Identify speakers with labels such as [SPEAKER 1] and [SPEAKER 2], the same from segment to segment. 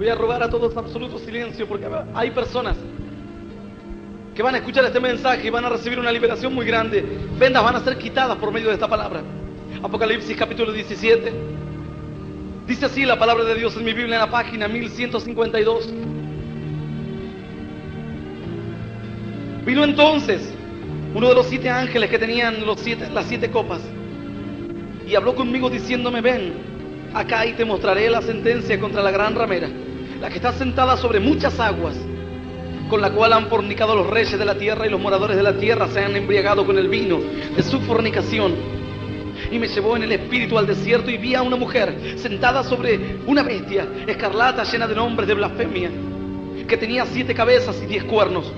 [SPEAKER 1] Voy a rogar a todos absoluto silencio porque hay personas que van a escuchar este mensaje y van a recibir una liberación muy grande. Vendas van a ser quitadas por medio de esta palabra. Apocalipsis capítulo 17. Dice así la palabra de Dios en mi Biblia en la página 1152. Vino entonces uno de los 7 ángeles que tenían las 7 copas y habló conmigo diciéndome: ven acá y te mostraré la sentencia contra la gran ramera, la que está sentada sobre muchas aguas, con la cual han fornicado los reyes de la tierra, y los moradores de la tierra se han embriagado con el vino de su fornicación. Y me llevó en el espíritu al desierto y vi a una mujer sentada sobre una bestia escarlata llena de nombres de blasfemia, que tenía 7 cabezas y 10 cuernos.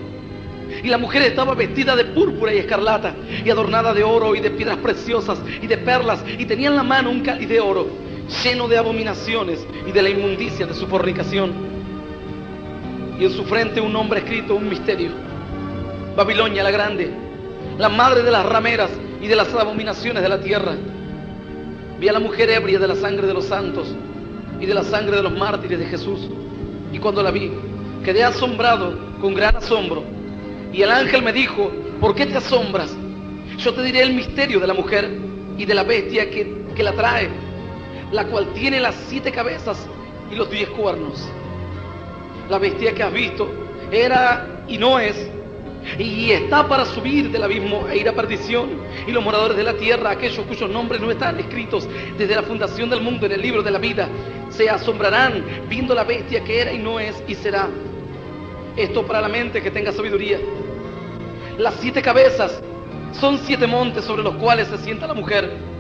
[SPEAKER 1] Y la mujer estaba vestida de púrpura y escarlata, y adornada de oro y de piedras preciosas y de perlas, y tenía en la mano un cáliz de oro lleno de abominaciones y de la inmundicia de su fornicación. Y en su frente un nombre escrito, un misterio: Babilonia la grande, la madre de las rameras y de las abominaciones de la tierra. Vi a la mujer ebria de la sangre de los santos y de la sangre de los mártires de Jesús. Y cuando la vi, quedé asombrado con gran asombro. Y el ángel me dijo: ¿por qué te asombras? Yo te diré el misterio de la mujer y de la bestia que la trae, la cual tiene las 7 cabezas y los 10 cuernos. La bestia que has visto era y no es, y está para subir del abismo e ir a perdición. Y los moradores de la tierra, aquellos cuyos nombres no están escritos desde la fundación del mundo en el libro de la vida, se asombrarán viendo la bestia que era y no es y será. Esto para la mente que tenga sabiduría. Las 7 cabezas son 7 montes sobre los cuales se sienta la mujer.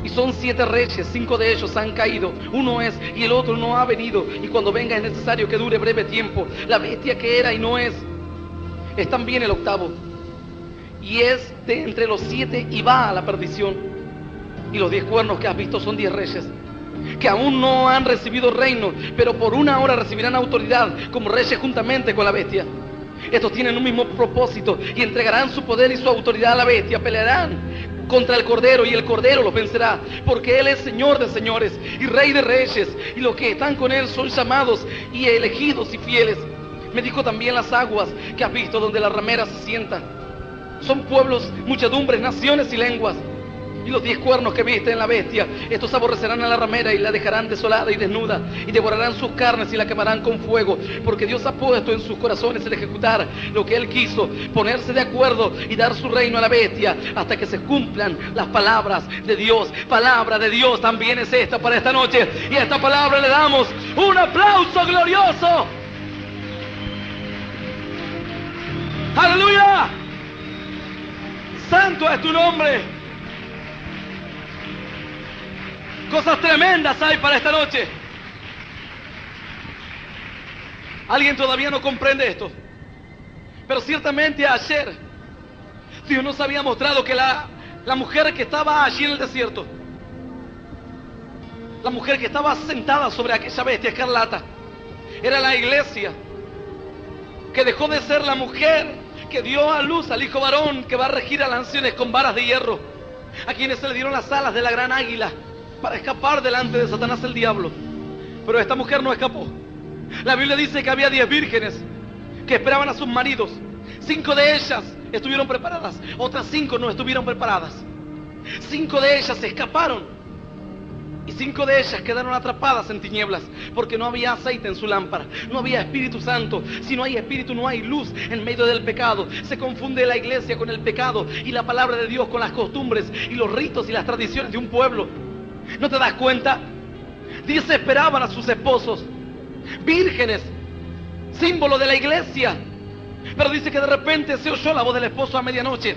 [SPEAKER 1] Y son 7 reyes, 5 de ellos han caído, uno es y el otro no ha venido, y cuando venga es necesario que dure breve tiempo. La bestia que era y no es también el 8º, y es de entre los 7 y va a la perdición. Y los 10 cuernos que has visto son 10 reyes que aún no han recibido reino, pero por una hora recibirán autoridad como reyes juntamente con la bestia. Estos tienen un mismo propósito y entregarán su poder y su autoridad a la bestia. Pelearán contra el Cordero y el Cordero los vencerá, porque Él es Señor de señores y Rey de reyes, y los que están con Él son llamados y elegidos y fieles. Me dijo también: las aguas que has visto donde la ramera se sienta son pueblos, muchedumbres, naciones y lenguas. Y los 10 cuernos que viste en la bestia, estos aborrecerán a la ramera y la dejarán desolada y desnuda, y devorarán sus carnes y la quemarán con fuego, porque Dios ha puesto en sus corazones el ejecutar lo que Él quiso, ponerse de acuerdo y dar su reino a la bestia, hasta que se cumplan las palabras de Dios. Palabra de Dios también es esta para esta noche, y a esta palabra le damos un aplauso glorioso. ¡Aleluya! Santo es tu nombre. Cosas tremendas hay para esta noche. Alguien todavía no comprende esto, pero ciertamente ayer Dios nos había mostrado que la mujer que estaba allí en el desierto, la mujer que estaba sentada sobre aquella bestia escarlata, era la iglesia, que dejó de ser la mujer que dio a luz al hijo varón, que va a regir a las naciones con varas de hierro, a quienes se le dieron las alas de la gran águila para escapar delante de Satanás el diablo. Pero esta mujer no escapó. La Biblia dice que había 10 vírgenes que esperaban a sus maridos. 5 de ellas estuvieron preparadas, otras 5 no estuvieron preparadas. 5 de ellas escaparon y 5 de ellas quedaron atrapadas en tinieblas, porque no había aceite en su lámpara, no había Espíritu Santo. Si no hay Espíritu, no hay luz en medio del pecado. Se confunde la iglesia con el pecado y la palabra de Dios con las costumbres y los ritos y las tradiciones de un pueblo. ¿No te das cuenta? Dice, esperaban a sus esposos, vírgenes, símbolo de la iglesia. Pero dice que de repente se oyó la voz del esposo a medianoche.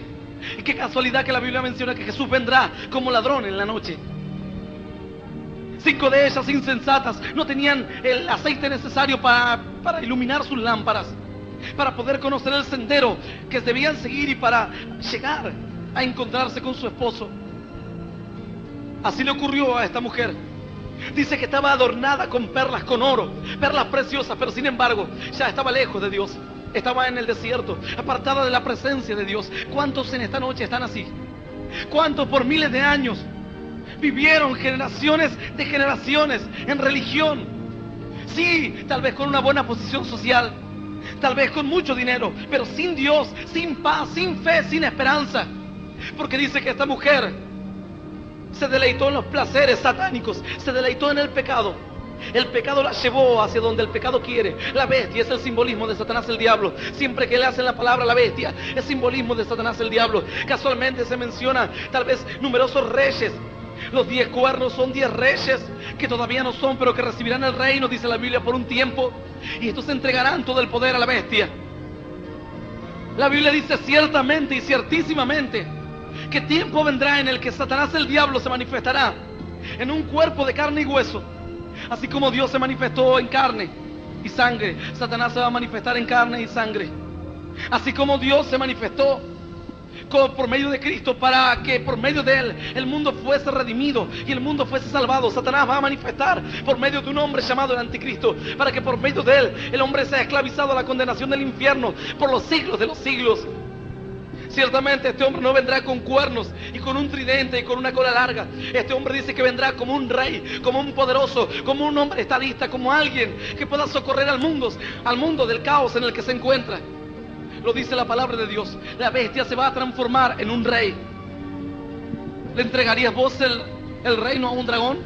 [SPEAKER 1] Y qué casualidad que la Biblia menciona que Jesús vendrá como ladrón en la noche. 5 de ellas insensatas no tenían el aceite necesario para iluminar sus lámparas, para poder conocer el sendero que debían seguir y para llegar a encontrarse con su esposo. Así le ocurrió a esta mujer. Dice que estaba adornada con perlas, con oro, perlas preciosas, pero sin embargo ya estaba lejos de Dios. Estaba en el desierto, apartada de la presencia de Dios. ¿Cuántos en esta noche están así? ¿Cuántos por miles de años vivieron generaciones de generaciones en religión, Sí, tal vez con una buena posición social, tal vez con mucho dinero, pero sin Dios, sin paz, sin fe, sin esperanza. Porque dice que esta mujer se deleitó en los placeres satánicos, se deleitó en el pecado. El pecado la llevó hacia donde el pecado quiere. La bestia es el simbolismo de Satanás el diablo. Siempre que le hacen la palabra la bestia, es simbolismo de Satanás el diablo. Casualmente se menciona tal vez numerosos reyes. Los 10 cuernos son 10 reyes que todavía no son, pero que recibirán el reino, dice la Biblia, por un tiempo. Y estos entregarán todo el poder a la bestia. La Biblia dice ciertamente y ciertísimamente que tiempo vendrá en el que Satanás el diablo se manifestará en un cuerpo de carne y hueso. Así como Dios se manifestó en carne y sangre, Satanás se va a manifestar en carne y sangre. Así como Dios se manifestó por medio de Cristo para que por medio de Él el mundo fuese redimido y el mundo fuese salvado, Satanás va a manifestar por medio de un hombre llamado el Anticristo, para que por medio de Él el hombre sea esclavizado a la condenación del infierno por los siglos de los siglos. Ciertamente este hombre no vendrá con cuernos y con un tridente y con una cola larga. Este hombre dice que vendrá como un rey, como un poderoso, como un hombre estadista, como alguien que pueda socorrer al mundo del caos en el que se encuentra. Lo dice la palabra de Dios. La bestia se va a transformar en un rey. ¿Le entregarías vos el reino a un dragón?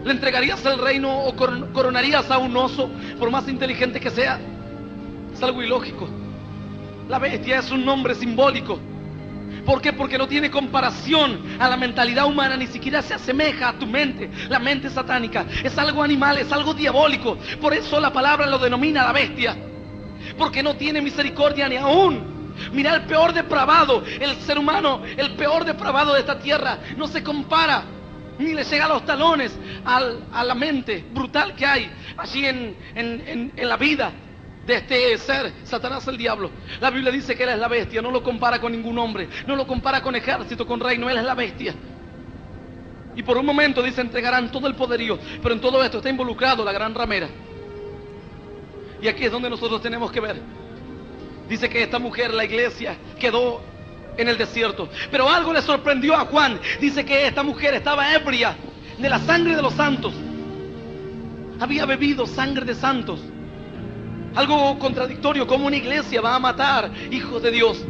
[SPEAKER 1] ¿Le entregarías el reino o coronarías a un oso, por más inteligente que sea? Es algo ilógico. La bestia es un nombre simbólico. ¿Por qué? Porque no tiene comparación a la mentalidad humana, ni siquiera se asemeja a tu mente, la mente satánica. Es algo animal, es algo diabólico. Por eso la palabra lo denomina la bestia. Porque no tiene misericordia ni aún. Mira, el peor depravado, el ser humano, el peor depravado de esta tierra, no se compara, ni le llega a los talones a la mente brutal que hay allí en la vida de este ser, Satanás el diablo. La Biblia dice que Él es la bestia, no lo compara con ningún hombre, no lo compara con ejército, con reino, Él es la bestia. Y por un momento dice, entregarán todo el poderío, pero en todo esto está involucrado la gran ramera. Y aquí es donde nosotros tenemos que ver. Dice que esta mujer, la iglesia, quedó en el desierto, pero algo le sorprendió a Juan. Dice que esta mujer estaba ebria de la sangre de los santos, había bebido sangre de santos. Algo contradictorio, como una iglesia va a matar hijos de Dios.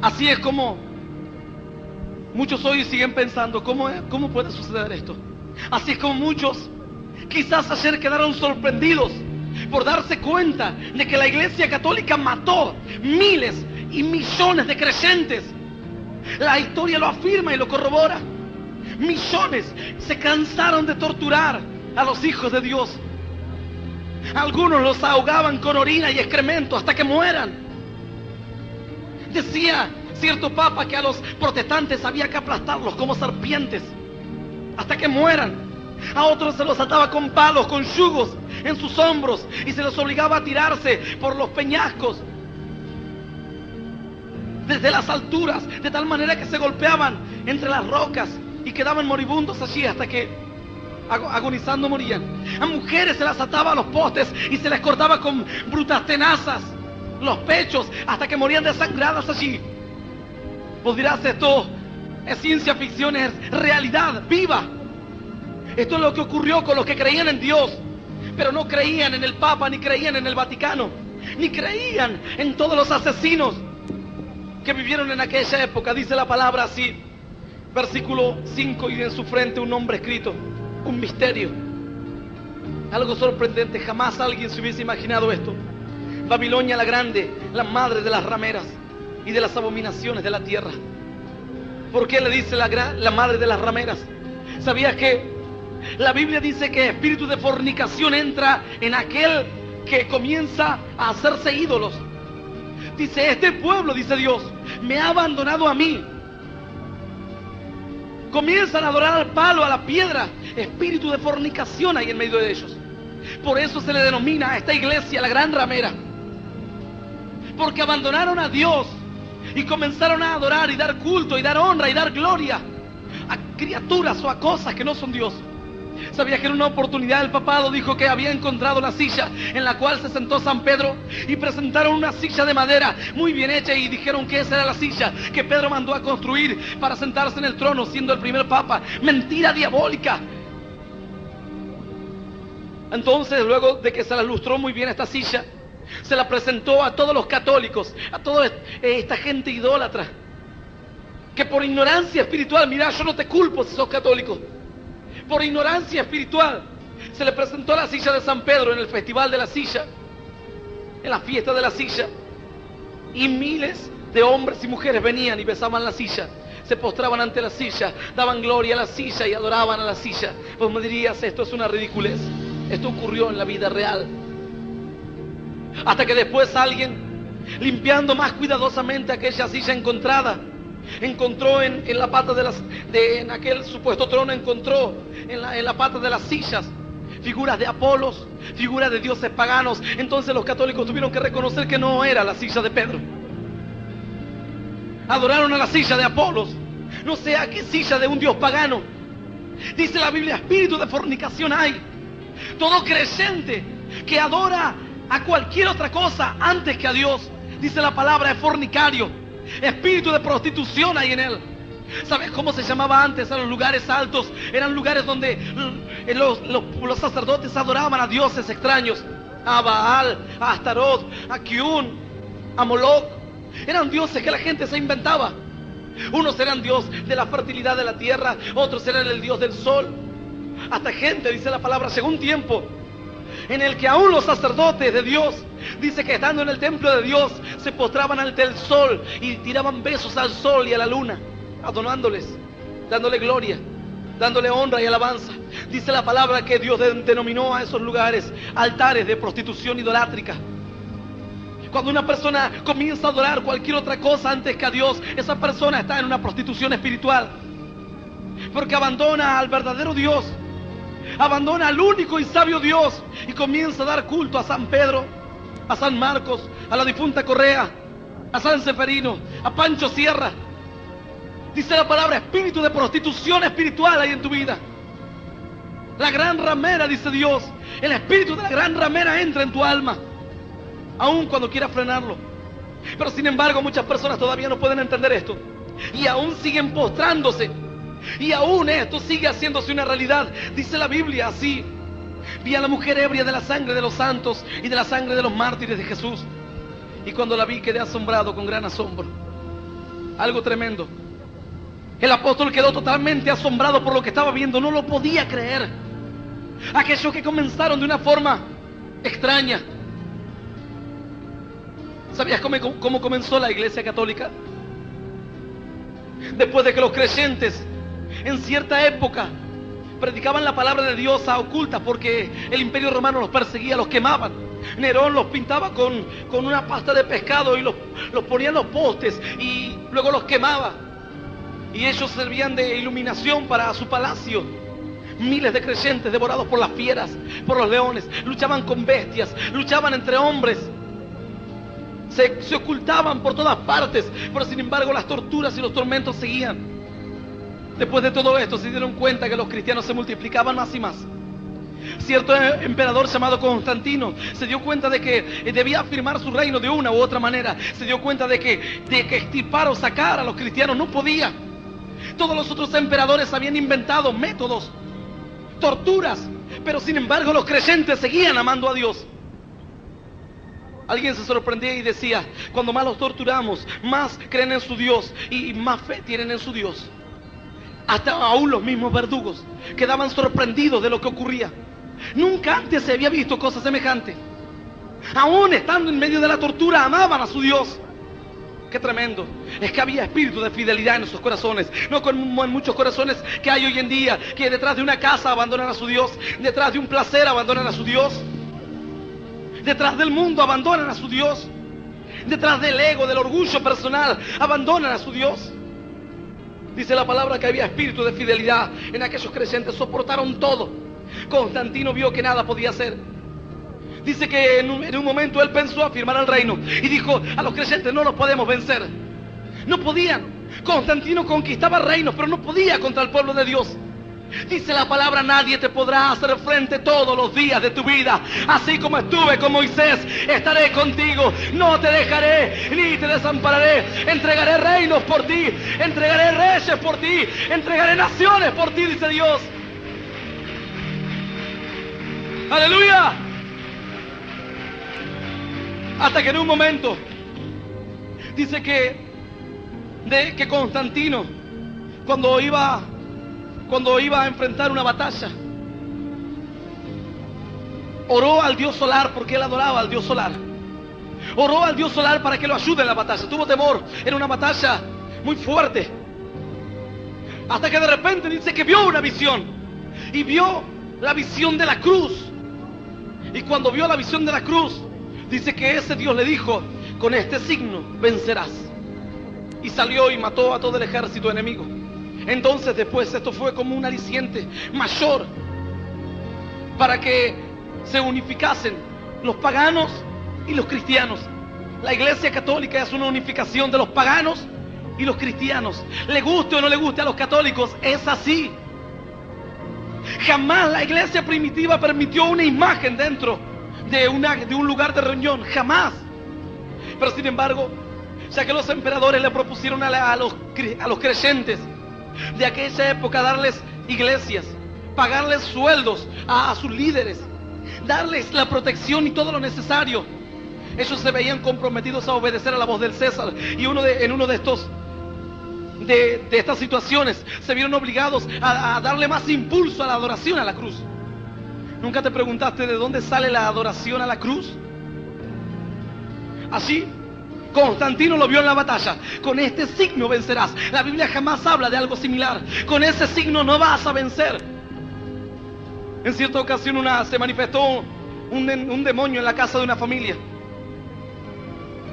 [SPEAKER 1] Así es como muchos hoy siguen pensando, ¿cómo puede suceder esto? Así es como muchos quizás ayer quedaron sorprendidos por darse cuenta de que la iglesia católica mató miles y millones de creyentes. La historia lo afirma y lo corrobora. Millones se cansaron de torturar a los hijos de Dios. Algunos los ahogaban con orina y excremento hasta que mueran. Decía cierto papa que a los protestantes había que aplastarlos como serpientes hasta que mueran. A otros se los ataba con palos, con yugos en sus hombros y se los obligaba a tirarse por los peñascos desde las alturas, de tal manera que se golpeaban entre las rocas y quedaban moribundos allí hasta que agonizando morían. A mujeres se las ataba a los postes y se les cortaba con brutas tenazas los pechos hasta que morían desangradas allí. Vos dirás, esto es ciencia ficción, es realidad viva. Esto es lo que ocurrió con los que creían en Dios, pero no creían en el Papa, ni creían en el Vaticano, ni creían en todos los asesinos que vivieron en aquella época. Dice la palabra así, versículo 5, y en su frente un nombre escrito, un misterio. Algo sorprendente, jamás alguien se hubiese imaginado esto. Babilonia la grande, la madre de las rameras y de las abominaciones de la tierra. ¿Por qué le dice la madre de las rameras? ¿Sabías que la Biblia dice que espíritu de fornicación entra en aquel que comienza a hacerse ídolos? Dice, este pueblo, dice Dios, me ha abandonado a mí. Comienzan a adorar al palo, a la piedra. Espíritu de fornicación hay en medio de ellos. Por eso se le denomina a esta iglesia la gran ramera, porque abandonaron a Dios y comenzaron a adorar y dar culto y dar honra y dar gloria a criaturas o a cosas que no son Dios. ¿Sabías que en una oportunidad el papado dijo que había encontrado la silla en la cual se sentó San Pedro? Y presentaron una silla de madera muy bien hecha y dijeron que esa era la silla que Pedro mandó a construir para sentarse en el trono siendo el primer papa. Mentira diabólica. Entonces, luego de que se la lustró muy bien esta silla, se la presentó a todos los católicos, a toda esta gente idólatra, que por ignorancia espiritual, mira, yo no te culpo si sos católico, por ignorancia espiritual, se le presentó la silla de San Pedro en el festival de la silla, en la fiesta de la silla, y miles de hombres y mujeres venían y besaban la silla, se postraban ante la silla, daban gloria a la silla y adoraban a la silla. Vos me dirías, esto es una ridiculez. Esto ocurrió en la vida real. Hasta que después alguien, limpiando más cuidadosamente aquella silla encontrada, encontró en la pata en aquel supuesto trono, encontró en la pata de las sillas figuras de Apolos, figuras de dioses paganos. Entonces los católicos tuvieron que reconocer que no era la silla de Pedro. Adoraron a la silla de Apolos, no sé a qué silla de un dios pagano. Dice la Biblia, espíritu de fornicación hay. Todo creyente que adora a cualquier otra cosa antes que a Dios, dice la palabra, es fornicario. Espíritu de prostitución hay en él. ¿Sabes cómo se llamaba antes a los lugares altos? Eran lugares donde los sacerdotes adoraban a dioses extraños. A Baal, a Astarot, a Kiun, a Moloch. Eran dioses que la gente se inventaba. Unos eran dios de la fertilidad de la tierra, otros eran el dios del sol. Hasta gente, dice la palabra, llegó un tiempo en el que aún los sacerdotes de Dios, dice que estando en el templo de Dios, se postraban ante el sol y tiraban besos al sol y a la luna, adorándoles, dándole gloria, dándole honra y alabanza. Dice la palabra que Dios denominó a esos lugares altares de prostitución idolátrica. Cuando una persona comienza a adorar cualquier otra cosa antes que a Dios, esa persona está en una prostitución espiritual, porque abandona al verdadero Dios, abandona al único y sabio Dios, y comienza a dar culto a San Pedro, a San Marcos, a la difunta Correa, a San Seferino, a Pancho Sierra. Dice la palabra, espíritu de prostitución espiritual hay en tu vida. La gran ramera, dice Dios, el espíritu de la gran ramera entra en tu alma, aun cuando quieras frenarlo. Pero sin embargo muchas personas todavía no pueden entender esto, y aún siguen postrándose, y aún esto sigue haciéndose una realidad. Dice la Biblia así: vi a la mujer ebria de la sangre de los santos y de la sangre de los mártires de Jesús, y cuando la vi quedé asombrado con gran asombro. Algo tremendo. El apóstol quedó totalmente asombrado por lo que estaba viendo, no lo podía creer. Aquellos que comenzaron de una forma extraña. ¿Sabías cómo comenzó la Iglesia Católica? Después de que los creyentes en cierta época predicaban la palabra de Dios a ocultas, porque el Imperio Romano los perseguía, los quemaban. Nerón los pintaba con una pasta de pescado y los ponía en los postes y luego los quemaba. Y ellos servían de iluminación para su palacio. Miles de creyentes devorados por las fieras, por los leones, luchaban con bestias, luchaban entre hombres. Se ocultaban por todas partes, pero sin embargo las torturas y los tormentos seguían. Después de todo esto se dieron cuenta que los cristianos se multiplicaban más y más. Cierto emperador llamado Constantino se dio cuenta de que debía afirmar su reino de una u otra manera. Se dio cuenta de que extirpar o sacar a los cristianos no podía. Todos los otros emperadores habían inventado métodos, torturas, pero sin embargo los creyentes seguían amando a Dios. Alguien se sorprendía y decía: cuando más los torturamos, más creen en su Dios y más fe tienen en su Dios. Hasta aún los mismos verdugos quedaban sorprendidos de lo que ocurría. Nunca antes se había visto cosa semejante. Aún estando en medio de la tortura, amaban a su Dios. ¡Qué tremendo! Es que había espíritu de fidelidad en esos corazones, no como en muchos corazones que hay hoy en día, que detrás de una casa abandonan a su Dios, detrás de un placer abandonan a su Dios, detrás del mundo abandonan a su Dios, detrás del ego, del orgullo personal, abandonan a su Dios. Dice la palabra que había espíritu de fidelidad en aquellos creyentes, soportaron todo. Constantino vio que nada podía hacer. Dice que en un momento él pensó afirmar el reino y dijo: a los creyentes no los podemos vencer. No podían. Constantino conquistaba reinos, pero no podía contra el pueblo de Dios. Dice la palabra: nadie te podrá hacer frente todos los días de tu vida. Así como estuve con Moisés, estaré contigo. No te dejaré ni te desampararé. Entregaré reinos por ti, entregaré reyes por ti, entregaré naciones por ti, dice Dios. Aleluya. Hasta que en un momento dice que Constantino, cuando iba a enfrentar una batalla, oró al dios solar, porque él adoraba al dios solar. Oró al dios solar para que lo ayude en la batalla. Tuvo temor, era una batalla muy fuerte. Hasta que de repente dice que vio una visión, y vio la visión de la cruz. Y cuando vio la visión de la cruz, dice que ese Dios le dijo: con este signo vencerás. Y salió y mató a todo el ejército enemigo. Entonces después esto fue como un aliciente mayor para que se unificasen los paganos y los cristianos. La Iglesia Católica es una unificación de los paganos y los cristianos. Le guste o no le guste a los católicos, es así. Jamás la iglesia primitiva permitió una imagen dentro de un lugar de reunión, jamás. Pero sin embargo, ya que los emperadores le propusieron a los creyentes de aquella época darles iglesias, pagarles sueldos a sus líderes, darles la protección y todo lo necesario, ellos se veían comprometidos a obedecer a la voz del César. Y en uno de estas situaciones se vieron obligados a darle más impulso a la adoración a la cruz. ¿Nunca te preguntaste de dónde sale la adoración a la cruz? Así Constantino lo vio en la batalla. Con este signo vencerás. La Biblia jamás habla de algo similar. Con ese signo no vas a vencer. En cierta ocasión se manifestó un demonio en la casa de una familia.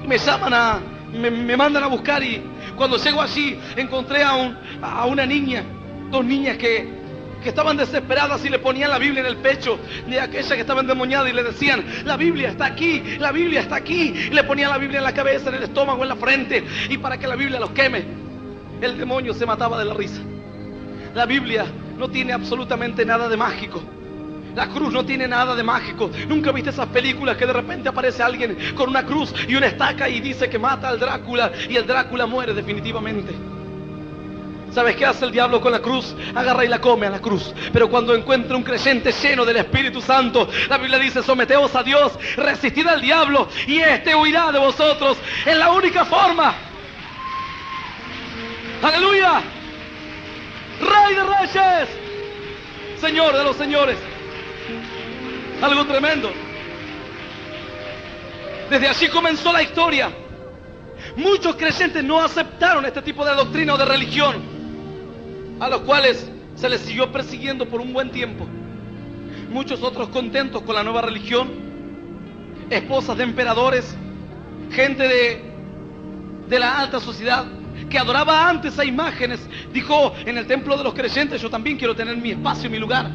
[SPEAKER 1] Me mandan a buscar, y cuando llego allí encontré a una niña, dos niñas que estaban desesperadas y le ponían la Biblia en el pecho de aquella que estaba endemoniada y le decían: la Biblia está aquí, la Biblia está aquí. Y le ponían la Biblia en la cabeza, en el estómago, en la frente, y para que la Biblia los queme. El demonio se mataba de la risa. La Biblia no tiene absolutamente nada de mágico. La cruz no tiene nada de mágico. ¿Nunca viste esas películas que de repente aparece alguien con una cruz y una estaca y dice que mata al Drácula y el Drácula muere definitivamente? ¿Sabes qué hace el diablo con la cruz? Agarra y la come a la cruz. Pero cuando encuentra un creyente lleno del Espíritu Santo, la Biblia dice: someteos a Dios, resistid al diablo y éste huirá de vosotros. Es la única forma. ¡Aleluya! ¡Rey de reyes! Señor de los señores. Algo tremendo. Desde allí comenzó la historia. Muchos creyentes no aceptaron este tipo de doctrina o de religión, a los cuales se les siguió persiguiendo por un buen tiempo. Muchos otros contentos con la nueva religión, esposas de emperadores, gente de la alta sociedad que adoraba antes a imágenes, dijo: en el templo de los creyentes yo también quiero tener mi espacio, mi lugar.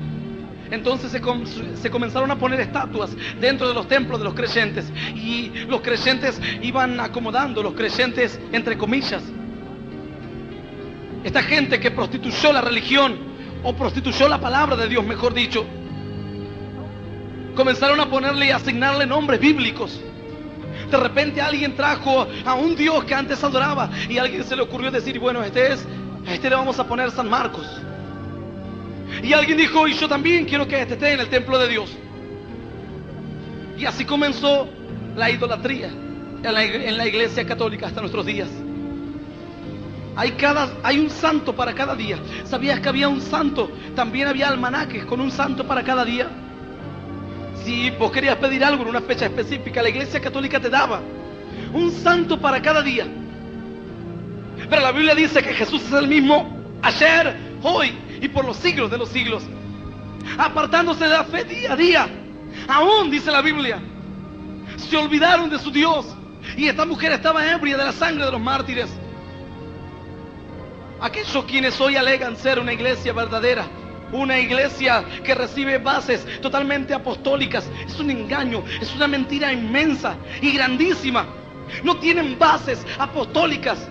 [SPEAKER 1] Entonces se comenzaron a poner estatuas dentro de los templos de los creyentes, y los creyentes iban acomodando, los creyentes entre comillas. Esta gente que prostituyó la religión, o prostituyó la palabra de Dios, mejor dicho, comenzaron a ponerle y asignarle nombres bíblicos. De repente alguien trajo a un Dios que antes adoraba, y a alguien se le ocurrió decir: bueno, a este le vamos a poner San Marcos. Y alguien dijo: y yo también quiero que este esté en el templo de Dios. Y así comenzó la idolatría en la iglesia católica hasta nuestros días. Hay un santo para cada día. ¿Sabías que había un santo? También había almanaques con un santo para cada día. Si vos querías pedir algo en una fecha específica, la iglesia católica te daba un santo para cada día. Pero la Biblia dice que Jesús es el mismo ayer, hoy y por los siglos de los siglos, apartándose de la fe día a día. Aún, dice la Biblia, se olvidaron de su Dios, y esta mujer estaba ebria de la sangre de los mártires. Aquellos quienes hoy alegan ser una iglesia verdadera, una iglesia que recibe bases totalmente apostólicas, es un engaño, es una mentira inmensa y grandísima. No tienen bases apostólicas.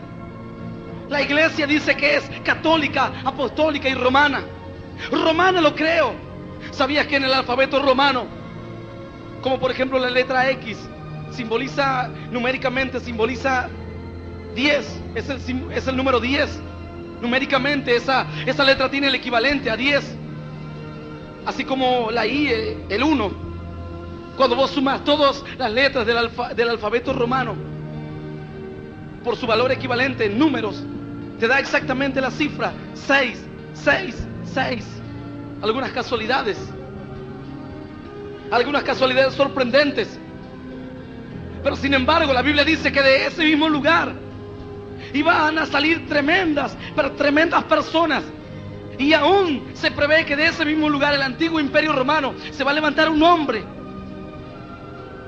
[SPEAKER 1] La iglesia dice que es católica, apostólica y romana. Romana lo creo. ¿Sabías que en el alfabeto romano, como por ejemplo la letra X, numéricamente simboliza 10, es el número 10. Numéricamente esa letra tiene el equivalente a 10. Así como la I, el 1. Cuando vos sumas todas las letras del alfabeto romano por su valor equivalente en números, te da exactamente la cifra 6, 6, 6. Algunas casualidades sorprendentes. Pero sin embargo, la Biblia dice que de ese mismo lugar iban a salir tremendas personas. Y aún se prevé que de ese mismo lugar, el antiguo imperio romano, se va a levantar un hombre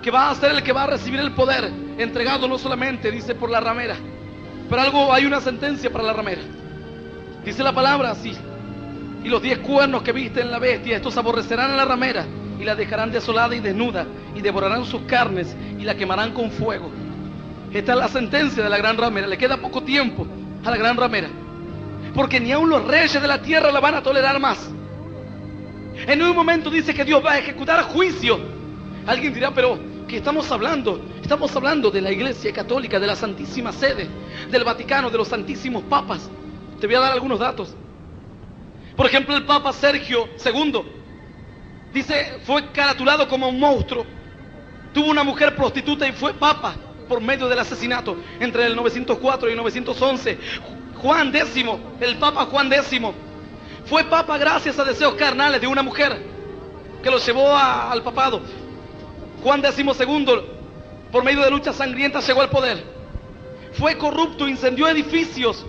[SPEAKER 1] que va a ser el que va a recibir el poder, entregado no solamente, dice, por la ramera, pero hay una sentencia para la ramera. Dice la palabra así: y los 10 cuernos que viste en la bestia, estos aborrecerán a la ramera y la dejarán desolada y desnuda, y devorarán sus carnes y la quemarán con fuego. Esta es la sentencia de la gran ramera. Le queda poco tiempo a la gran ramera, porque ni aun los reyes de la tierra la van a tolerar más. En un momento dice que Dios va a ejecutar juicio. Alguien dirá, pero ¿qué estamos hablando? Estamos hablando de la Iglesia Católica, de la Santísima Sede, del Vaticano, de los santísimos papas. Te voy a dar algunos datos. Por ejemplo, el Papa Sergio II, dice, fue caratulado como un monstruo. Tuvo una mujer prostituta y fue papa por medio del asesinato entre el 904 y el 911. Juan X, el Papa Juan X, fue papa gracias a deseos carnales de una mujer que lo llevó al papado. Juan XII, por medio de luchas sangrientas, llegó al poder. Fue corrupto, incendió edificios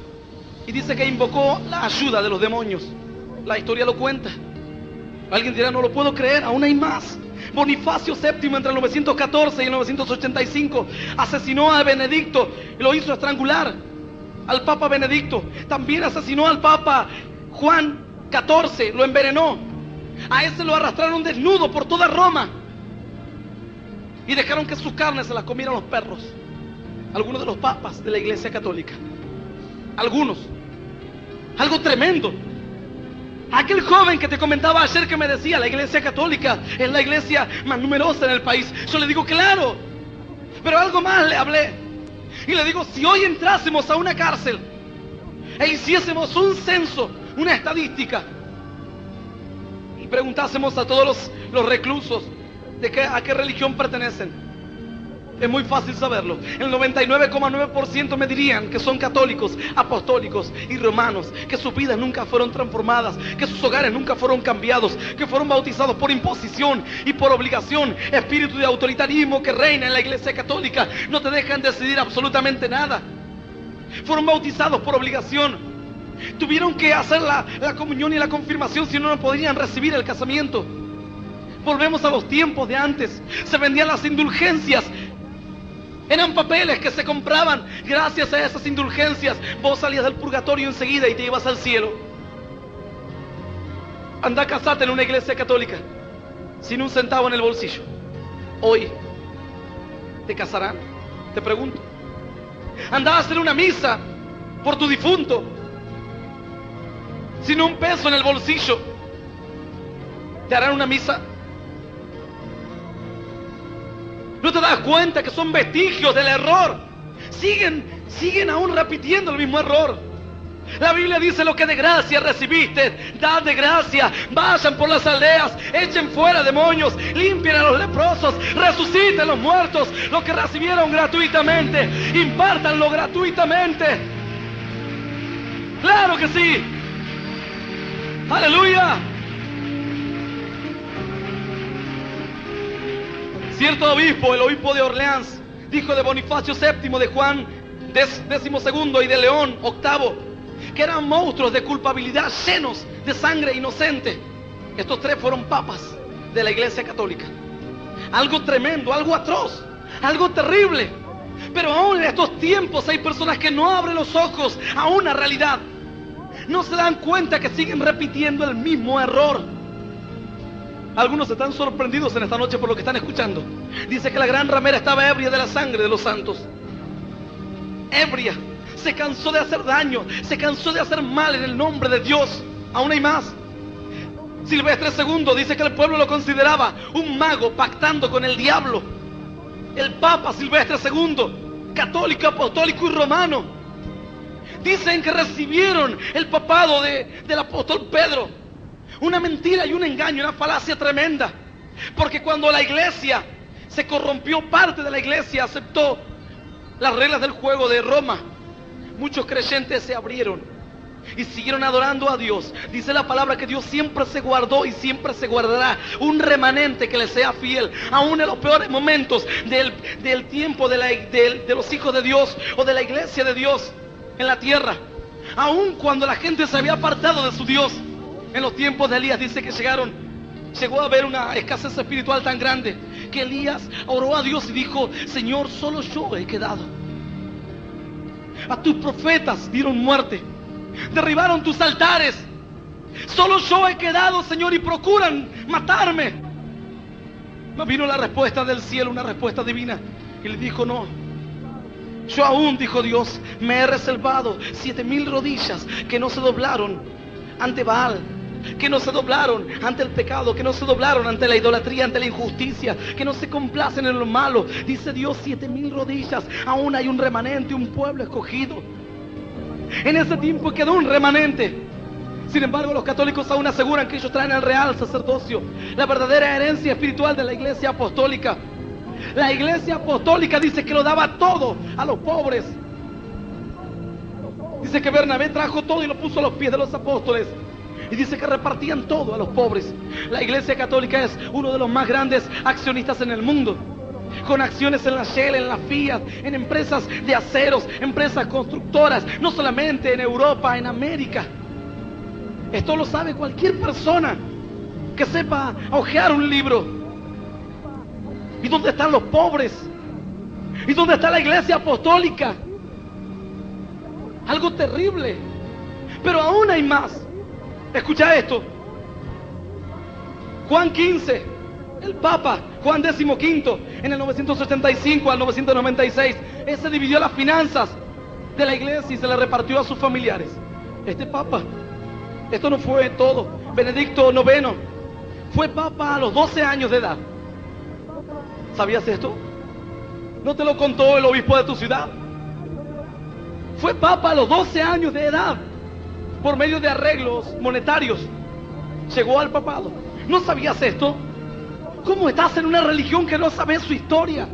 [SPEAKER 1] y dice que invocó la ayuda de los demonios. La historia lo cuenta. Alguien dirá, no lo puedo creer, aún hay más. Bonifacio VII, entre el 914 y el 985, asesinó a Benedicto y lo hizo estrangular. Al Papa Benedicto. También asesinó al Papa Juan XIV, lo envenenó. A ese lo arrastraron desnudo por toda Roma y dejaron que sus carnes se las comieran los perros. Algunos de los papas de la Iglesia Católica. Algunos. Algo tremendo. Aquel joven que te comentaba ayer, que me decía, la Iglesia Católica es la iglesia más numerosa en el país. Yo le digo, claro, pero algo más le hablé. Y le digo, si hoy entrásemos a una cárcel e hiciésemos un censo, una estadística, y preguntásemos a todos los reclusos a qué religión pertenecen, es muy fácil saberlo. El 99,9% me dirían que son católicos, apostólicos y romanos, que sus vidas nunca fueron transformadas, que sus hogares nunca fueron cambiados, que fueron bautizados por imposición y por obligación. Espíritu de autoritarismo que reina en la Iglesia Católica, no te dejan decidir absolutamente nada. Fueron bautizados por obligación. Tuvieron que hacer la comunión y la confirmación, si no, no podrían recibir el casamiento. Volvemos a los tiempos de antes. Se vendían las indulgencias. Eran papeles que se compraban. Gracias a esas indulgencias vos salías del purgatorio enseguida y te ibas al cielo. Anda a casarte en una iglesia católica sin un centavo en el bolsillo. Hoy te casarán, te pregunto. Anda a hacer una misa por tu difunto sin un peso en el bolsillo. ¿Te harán una misa? ¿No te das cuenta que son vestigios del error? Siguen aún repitiendo el mismo error. La Biblia dice, lo que de gracia recibiste, dad de gracia. Vayan por las aldeas, echen fuera demonios, limpien a los leprosos, resuciten a los muertos. Lo que recibieron gratuitamente, impártanlo gratuitamente. Claro que sí. Aleluya. Cierto obispo, el obispo de Orleans, dijo de Bonifacio VII, de Juan XII y de León VIII, que eran monstruos de culpabilidad llenos de sangre inocente. Estos tres fueron papas de la Iglesia Católica. Algo tremendo, algo atroz, algo terrible. Pero aún en estos tiempos hay personas que no abren los ojos a una realidad. No se dan cuenta que siguen repitiendo el mismo error. Algunos están sorprendidos en esta noche por lo que están escuchando. Dice que la gran ramera estaba ebria de la sangre de los santos. Ebria. Se cansó de hacer daño, se cansó de hacer mal en el nombre de Dios. Aún hay más. Silvestre II dice que el pueblo lo consideraba un mago pactando con el diablo. El Papa Silvestre II, católico, apostólico y romano, dicen que recibieron el papado del apóstol Pedro. Una mentira y un engaño, una falacia tremenda. Porque cuando la iglesia se corrompió, parte de la iglesia aceptó las reglas del juego de Roma, muchos creyentes se abrieron y siguieron adorando a Dios. Dice la palabra que Dios siempre se guardó y siempre se guardará un remanente que le sea fiel, aún en los peores momentos del tiempo de los hijos de Dios o de la iglesia de Dios en la tierra. Aún cuando la gente se había apartado de su Dios, en los tiempos de Elías dice que llegó a haber una escasez espiritual tan grande que Elías oró a Dios y dijo: Señor, solo yo he quedado. A tus profetas dieron muerte, derribaron tus altares. Solo yo he quedado, Señor, y procuran matarme. No vino la respuesta del cielo, una respuesta divina, y le dijo: no, yo aún, dijo Dios, me he reservado 7,000 rodillas que no se doblaron ante Baal, que no se doblaron ante el pecado, que no se doblaron ante la idolatría, ante la injusticia, que no se complacen en lo malo. Dice Dios, 7,000 rodillas. Aún hay un remanente, un pueblo escogido. En ese tiempo quedó un remanente. Sin embargo, los católicos aún aseguran que ellos traen el real sacerdocio, la verdadera herencia espiritual de la iglesia apostólica. La iglesia apostólica dice que lo daba todo a los pobres. Dice que Bernabé trajo todo y lo puso a los pies de los apóstoles. Y dice que repartían todo a los pobres. La iglesia católica es uno de los más grandes accionistas en el mundo, con acciones en la Shell, en la Fiat, en empresas de aceros, empresas constructoras, no solamente en Europa, en América. Esto lo sabe cualquier persona que sepa hojear un libro. ¿Y dónde están los pobres? ¿Y dónde está la iglesia apostólica? Algo terrible. Pero aún hay más. Escucha esto. Juan 15, el Papa Juan XV, en el 985 al 996, ese dividió las finanzas de la iglesia y se le repartió a sus familiares. Este Papa, esto no fue todo. Benedicto IX fue Papa a los 12 años de edad. ¿Sabías esto? ¿No te lo contó el obispo de tu ciudad? Fue Papa a los 12 años de edad. Por medio de arreglos monetarios llegó al papado. ¿No sabías esto? ¿Cómo estás en una religión que no sabes su historia?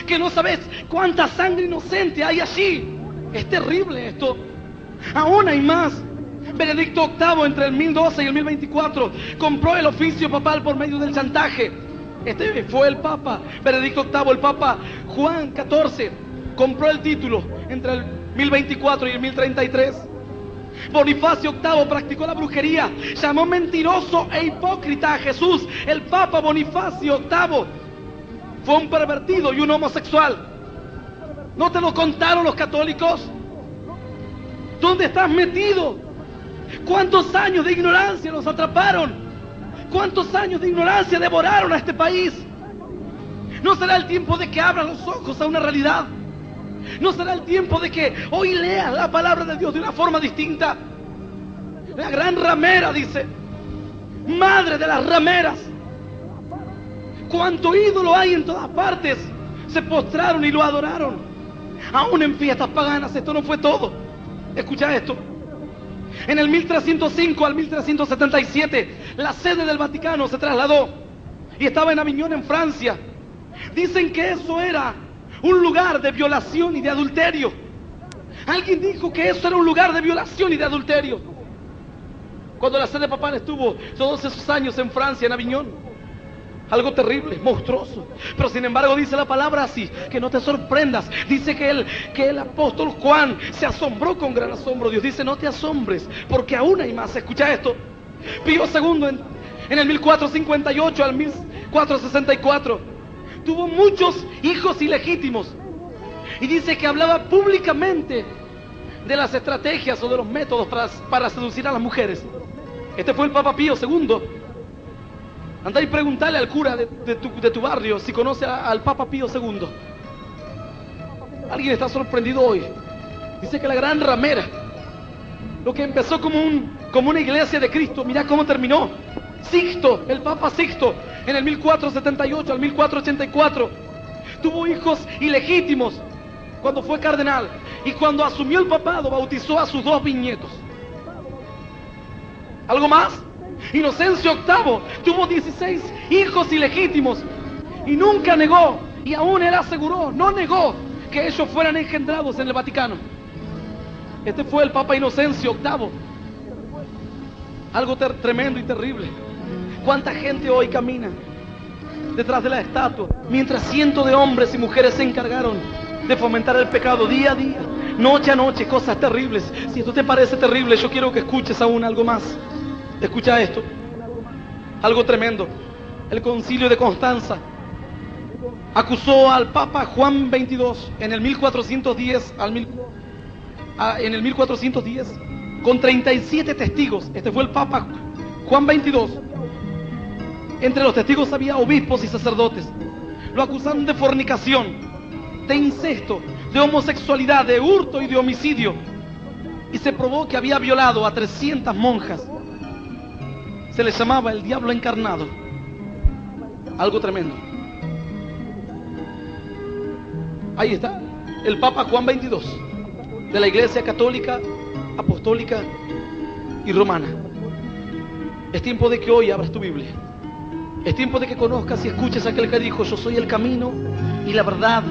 [SPEAKER 1] Que no sabes cuánta sangre inocente hay allí. Es terrible esto. Aún hay más. Benedicto VIII, entre el 1012 y el 1024, compró el oficio papal por medio del chantaje. Este fue el Papa Benedicto VIII. El Papa Juan XIV compró el título entre el 1024 y el 1033. Bonifacio VIII practicó la brujería, llamó mentiroso e hipócrita a Jesús. El Papa Bonifacio VIII fue un pervertido y un homosexual. ¿No te lo contaron los católicos? ¿Dónde estás metido? ¿Cuántos años de ignorancia nos atraparon? ¿Cuántos años de ignorancia devoraron a este país? ¿No será el tiempo de que abran los ojos a una realidad? ¿No será el tiempo de que hoy leas la palabra de Dios de una forma distinta? La gran ramera dice, madre de las rameras. Cuánto ídolo hay en todas partes. Se postraron y lo adoraron. Aún en fiestas paganas. Esto no fue todo. Escucha esto. En el 1305 al 1377, la sede del Vaticano se trasladó y estaba en Aviñón, en Francia. Dicen que eso era un lugar de violación y de adulterio. Alguien dijo que eso era un lugar de violación y de adulterio. Cuando la sede papal estuvo todos esos años en Francia, en Aviñón. Algo terrible, monstruoso. Pero sin embargo dice la palabra así, que no te sorprendas. Dice que el apóstol Juan se asombró con gran asombro. Dios dice, no te asombres, porque aún hay más. Escucha esto. Pío II en el 1458 al 1464 tuvo muchos hijos ilegítimos. Y dice que hablaba públicamente de las estrategias o de los métodos para seducir a las mujeres. Este fue el Papa Pío II. Anda y preguntarle al cura de tu barrio si conoce al Papa Pío II. Alguien está sorprendido hoy. Dice que la gran ramera, lo que empezó como una iglesia de Cristo, mirá cómo terminó. Sixto, el Papa Sixto, en el 1478 al 1484, tuvo hijos ilegítimos cuando fue cardenal. Y cuando asumió el papado, bautizó a sus 2 bisnietos. ¿Algo más? Inocencio VIII tuvo 16 hijos ilegítimos y nunca negó, y aún él aseguró, no negó que ellos fueran engendrados en el Vaticano. Este fue el Papa Inocencio VIII. Algo tremendo y terrible. ¿Cuánta gente hoy camina detrás de la estatua, mientras cientos de hombres y mujeres se encargaron de fomentar el pecado día a día, noche a noche, cosas terribles? Si esto te parece terrible, yo quiero que escuches aún algo más. Escucha esto, algo tremendo. El Concilio de Constanza acusó al Papa Juan XXII en el 1410 con 37 testigos. Este fue el Papa Juan XXII. Entre los testigos había obispos y sacerdotes. Lo acusaron de fornicación, de incesto, de homosexualidad, de hurto y de homicidio. Y se probó que había violado a 300 monjas. Se le llamaba el diablo encarnado. Algo tremendo. Ahí está, el Papa Juan XXII, de la Iglesia Católica, Apostólica y Romana. Es tiempo de que hoy abras tu Biblia. Es tiempo de que conozcas y escuches a aquel que dijo: yo soy el camino y la verdad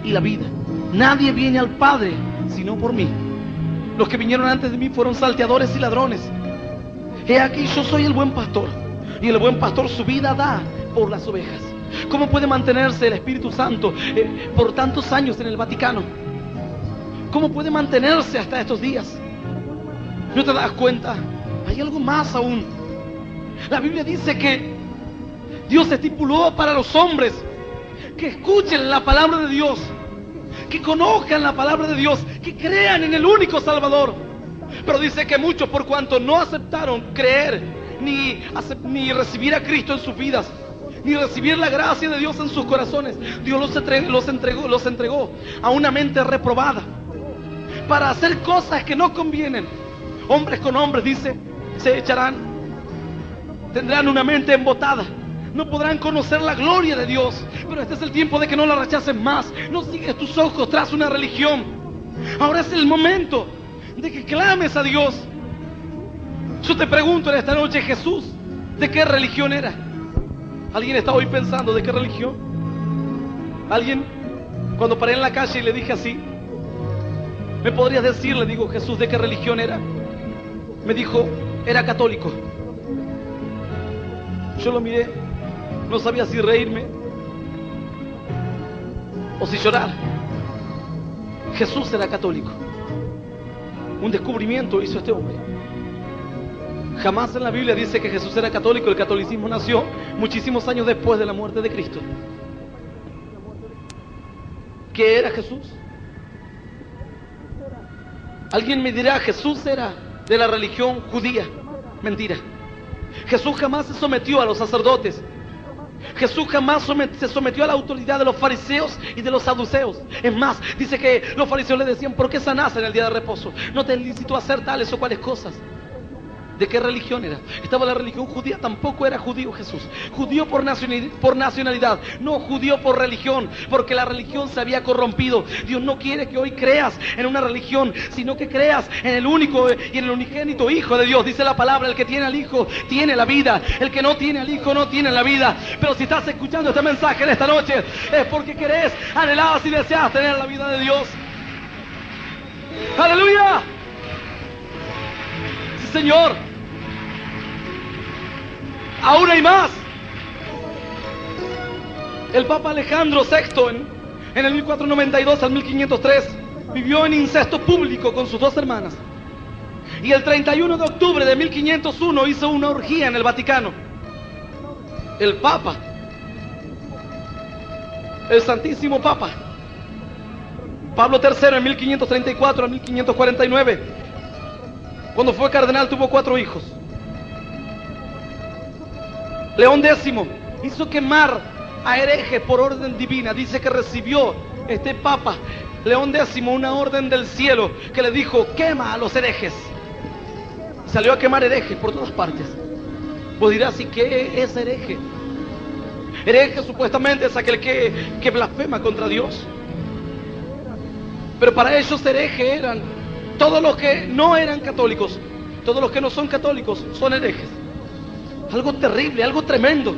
[SPEAKER 1] y la vida. Nadie viene al Padre sino por mí. Los que vinieron antes de mí fueron salteadores y ladrones. He aquí, yo soy el buen pastor, y el buen pastor su vida da por las ovejas. ¿Cómo puede mantenerse el Espíritu Santo por tantos años en el Vaticano? ¿Cómo puede mantenerse hasta estos días? ¿No te das cuenta? Hay algo más aún. La Biblia dice que Dios estipuló para los hombres que escuchen la palabra de Dios, que conozcan la palabra de Dios, que crean en el único Salvador. Pero dice que muchos, por cuanto no aceptaron creer ni recibir a Cristo en sus vidas, ni recibir la gracia de Dios en sus corazones, Dios los entregó a una mente reprobada para hacer cosas que no convienen. Hombres con hombres, dice, se echarán, tendrán una mente embotada, no podrán conocer la gloria de Dios. Pero este es el tiempo de que no la rechaces más. No sigues tus ojos tras una religión. Ahora es el momento de que clames a Dios. Yo te pregunto en esta noche, Jesús, ¿de qué religión era? ¿Alguien está hoy pensando de qué religión? ¿Alguien? Cuando paré en la calle y le dije así, ¿me podrías decir, le digo, Jesús, de qué religión era? Me dijo, era católico. Yo lo miré, no sabía si reírme o si llorar. Jesús era católico. Un descubrimiento hizo este hombre. Jamás en la Biblia dice que Jesús era católico. El catolicismo nació muchísimos años después de la muerte de Cristo. ¿Qué era Jesús? Alguien me dirá, Jesús era de la religión judía. Mentira. Jesús jamás se sometió a los sacerdotes. Jesús jamás se sometió a la autoridad de los fariseos y de los saduceos. Es más, dice que los fariseos le decían, ¿por qué sanás en el día de reposo? No te es lícito hacer tales o cuales cosas. ¿De qué religión era? Estaba la religión judía. Tampoco era judío Jesús. Judío por nacionalidad, no judío por religión, porque la religión se había corrompido. Dios no quiere que hoy creas en una religión, sino que creas en el único y en el unigénito Hijo de Dios. Dice la palabra, el que tiene al Hijo tiene la vida, el que no tiene al Hijo no tiene la vida. Pero si estás escuchando este mensaje en esta noche, es porque querés, anhelabas y deseas tener la vida de Dios. ¡Aleluya! Señor, aún hay más. El Papa Alejandro VI en el 1492 al 1503 vivió en incesto público con sus dos hermanas, y el 31 de octubre de 1501 hizo una orgía en el Vaticano. El Papa, el Santísimo Papa Pablo III, en 1534 a 1549, cuando fue cardenal, tuvo 4 hijos. León X hizo quemar a herejes por orden divina. Dice que recibió este Papa León X una orden del cielo que le dijo, quema a los herejes. Salió a quemar herejes por todas partes. Vos dirás, ¿y qué es hereje? Hereje supuestamente es aquel que blasfema contra Dios. Pero para ellos herejes eran todos los que no eran católicos. Todos los que no son católicos son herejes. Algo terrible, algo tremendo.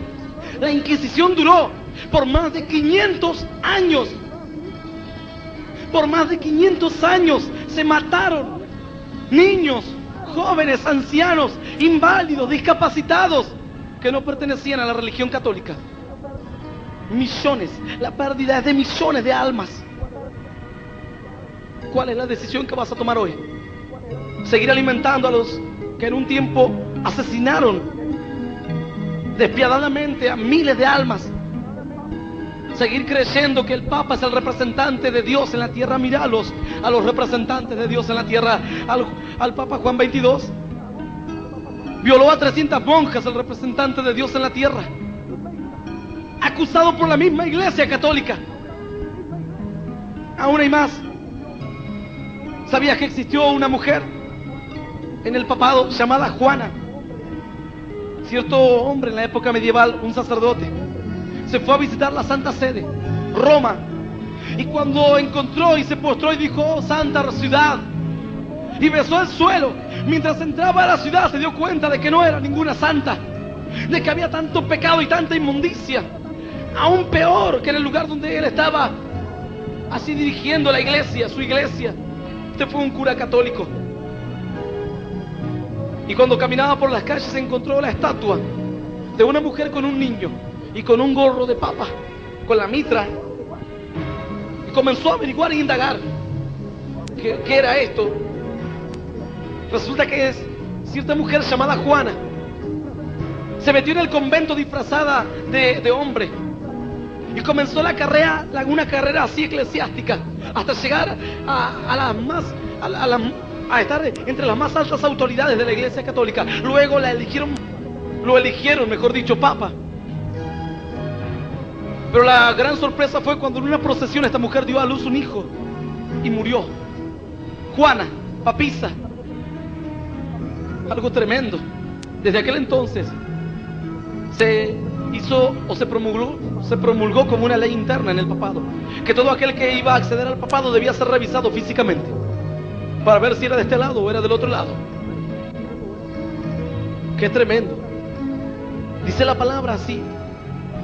[SPEAKER 1] La Inquisición duró por más de 500 años. Por más de 500 años se mataron niños, jóvenes, ancianos, inválidos, discapacitados que no pertenecían a la religión católica. Millones, la pérdida es de millones de almas. ¿Cuál es la decisión que vas a tomar hoy? ¿Seguir alimentando a los que en un tiempo asesinaron despiadadamente a miles de almas? ¿Seguir creyendo que el Papa es el representante de Dios en la tierra? Míralos a los representantes de Dios en la tierra. Al Papa Juan XXII violó a 300 monjas, el representante de Dios en la tierra, acusado por la misma Iglesia Católica. Aún hay más. ¿Sabías que existió una mujer en el papado llamada Juana? Cierto hombre en la época medieval, un sacerdote, se fue a visitar la Santa Sede, Roma, y cuando encontró y se postró y dijo: "Oh, santa ciudad", y besó el suelo, mientras entraba a la ciudad se dio cuenta de que no era ninguna santa, de que había tanto pecado y tanta inmundicia, aún peor que en el lugar donde él estaba así dirigiendo la iglesia, su iglesia. Este fue un cura católico, y cuando caminaba por las calles encontró la estatua de una mujer con un niño y con un gorro de papa, con la mitra, y comenzó a averiguar e indagar qué era esto. Resulta que es cierta mujer llamada Juana. Se metió en el convento disfrazada de hombre y comenzó una carrera así eclesiástica, hasta llegar a estar entre las más altas autoridades de la Iglesia Católica. Luego lo eligieron, mejor dicho, Papa. Pero la gran sorpresa fue cuando en una procesión esta mujer dio a luz un hijo y murió. Juana, papisa. Algo tremendo. Desde aquel entonces se promulgó como una ley interna en el papado, que todo aquel que iba a acceder al papado debía ser revisado físicamente para ver si era de este lado o era del otro lado. Qué tremendo. Dice la palabra así,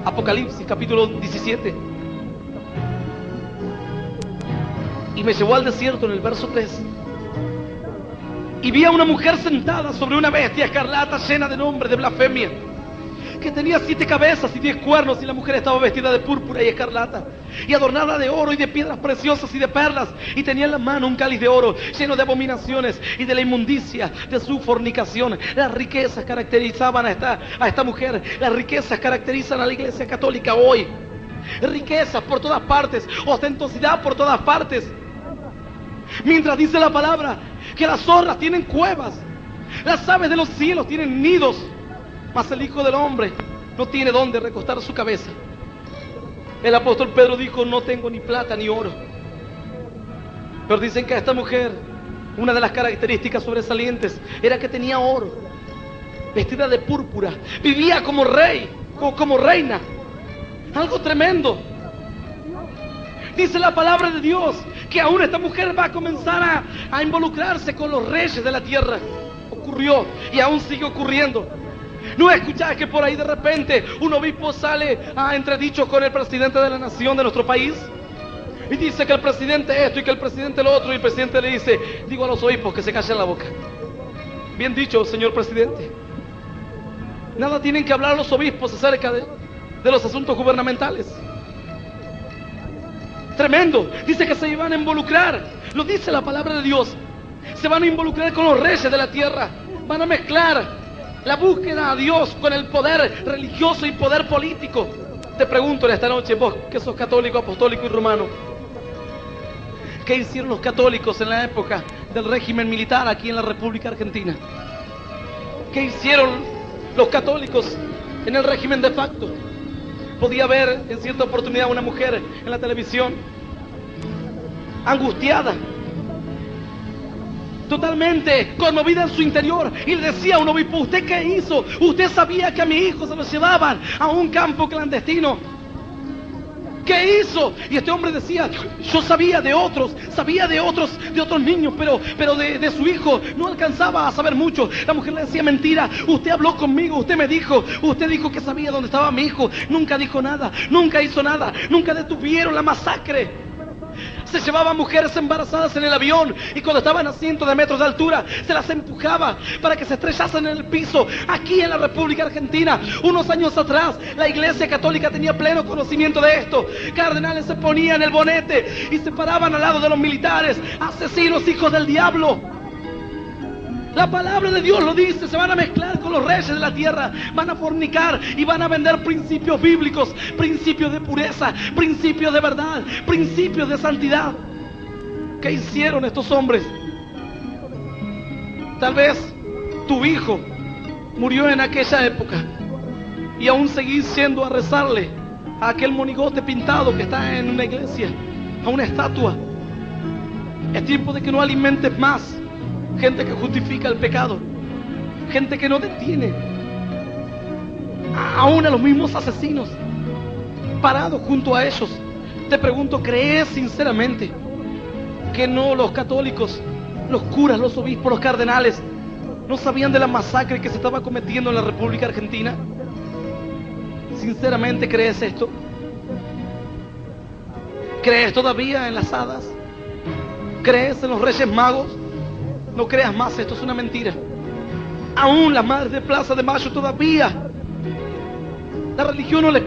[SPEAKER 1] Apocalipsis capítulo 17: "Y me llevó al desierto", en el verso 3, "y vi a una mujer sentada sobre una bestia escarlata llena de nombres de blasfemia, que tenía 7 cabezas y 10 cuernos, y la mujer estaba vestida de púrpura y escarlata, y adornada de oro y de piedras preciosas y de perlas, y tenía en la mano un cáliz de oro lleno de abominaciones y de la inmundicia de su fornicación". Las riquezas caracterizaban a esta mujer. Las riquezas caracterizan a la Iglesia Católica hoy. Riquezas por todas partes, ostentosidad por todas partes. Mientras dice la palabra que las zorras tienen cuevas, las aves de los cielos tienen nidos, mas el Hijo del Hombre no tiene dónde recostar su cabeza. El apóstol Pedro dijo: "No tengo ni plata ni oro". Pero dicen que a esta mujer, una de las características sobresalientes era que tenía oro, vestida de púrpura, vivía como rey, como reina. Algo tremendo. Dice la palabra de Dios que aún esta mujer va a comenzar a involucrarse con los reyes de la tierra. Ocurrió y aún sigue ocurriendo. ¿No escuchás que por ahí de repente un obispo sale a entredicho con el presidente de la nación de nuestro país? Y dice que el presidente esto y que el presidente lo otro, y el presidente le dice: "Digo a los obispos que se callen la boca". Bien dicho, señor presidente. Nada tienen que hablar los obispos acerca de los asuntos gubernamentales. Tremendo. Dice que se iban a involucrar, lo dice la palabra de Dios, se van a involucrar con los reyes de la tierra, van a mezclar la búsqueda a Dios con el poder religioso y poder político. Te pregunto en esta noche, vos que sos católico, apostólico y romano, ¿qué hicieron los católicos en la época del régimen militar aquí en la República Argentina? ¿Qué hicieron los católicos en el régimen de facto? Podía ver en cierta oportunidad una mujer en la televisión angustiada, totalmente conmovida en su interior, y le decía a un obispo: "¿Usted qué hizo? Usted sabía que a mi hijo se lo llevaban a un campo clandestino. ¿Qué hizo? Y este hombre decía, yo sabía de otros niños, pero de su hijo no alcanzaba a saber mucho. La mujer le decía, mentira, usted habló conmigo, usted dijo que sabía dónde estaba mi hijo. Nunca dijo nada, nunca hizo nada, nunca detuvieron la masacre. Se llevaban mujeres embarazadas en el avión y cuando estaban a cientos de metros de altura se las empujaba para que se estrellasen en el piso. Aquí en la República Argentina, unos años atrás, la Iglesia Católica tenía pleno conocimiento de esto. Cardenales se ponían el bonete y se paraban al lado de los militares, asesinos, hijos del diablo. La palabra de Dios lo dice, se van a mezclar con los reyes de la tierra, van a fornicar y van a vender principios bíblicos, principios de pureza, principios de verdad, principios de santidad. ¿Qué hicieron estos hombres? Tal vez tu hijo murió en aquella época y aún seguís yendo a rezarle a aquel monigote pintado que está en una iglesia, a una estatua. Es tiempo de que no alimentes más gente que justifica el pecado, gente que no detiene, aún a los mismos asesinos, parados junto a ellos. Te pregunto, ¿crees sinceramente que no los católicos, los curas, los obispos, los cardenales no sabían de la masacre que se estaba cometiendo en la República Argentina? ¿Sinceramente crees esto? ¿Crees todavía en las hadas? ¿Crees en los Reyes Magos? No creas más, esto es una mentira. Aún las madres de Plaza de Mayo todavía, la religión no les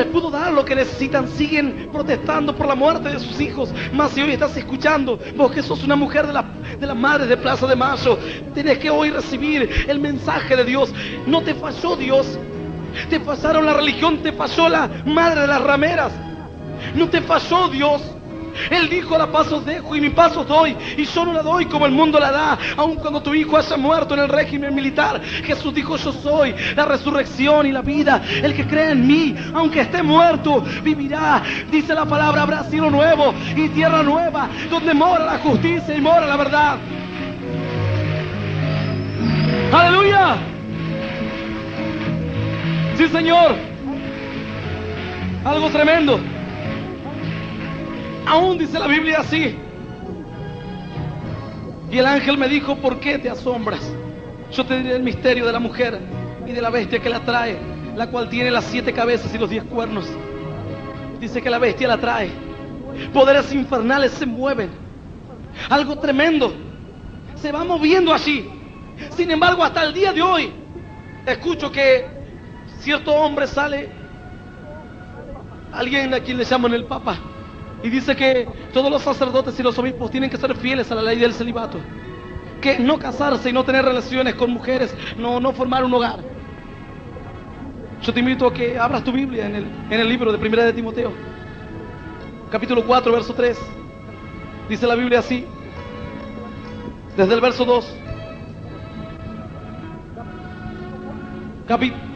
[SPEAKER 1] pudo dar lo que necesitan. Siguen protestando por la muerte de sus hijos. Más si hoy estás escuchando, vos que sos una mujer de las madres de Plaza de Mayo, tenés que hoy recibir el mensaje de Dios. No te falló Dios, te fallaron la religión, te falló la madre de las rameras. No te falló Dios. Él dijo, la paz os dejo y mi paz os doy, y yo no la doy como el mundo la da. Aun cuando tu hijo haya muerto en el régimen militar, Jesús dijo, yo soy la resurrección y la vida. El que cree en mí, aunque esté muerto, vivirá. Dice la palabra, habrá cielo nuevo y tierra nueva, donde mora la justicia y mora la verdad. ¡Aleluya! Sí, Señor. Algo tremendo. Aún dice la Biblia así. Y el ángel me dijo, ¿por qué te asombras? Yo te diré el misterio de la mujer y de la bestia que la trae, la cual tiene las 7 cabezas y los 10 cuernos. Dice que la bestia la trae. Poderes infernales se mueven. Algo tremendo se va moviendo allí. Sin embargo, hasta el día de hoy, escucho que cierto hombre sale, alguien a quien le llaman el Papa, y dice que todos los sacerdotes y los obispos tienen que ser fieles a la ley del celibato, que no casarse y no tener relaciones con mujeres, no formar un hogar. Yo te invito a que abras tu Biblia en el libro de Primera de Timoteo, capítulo 4, verso 3. Dice la Biblia así, desde el verso 2.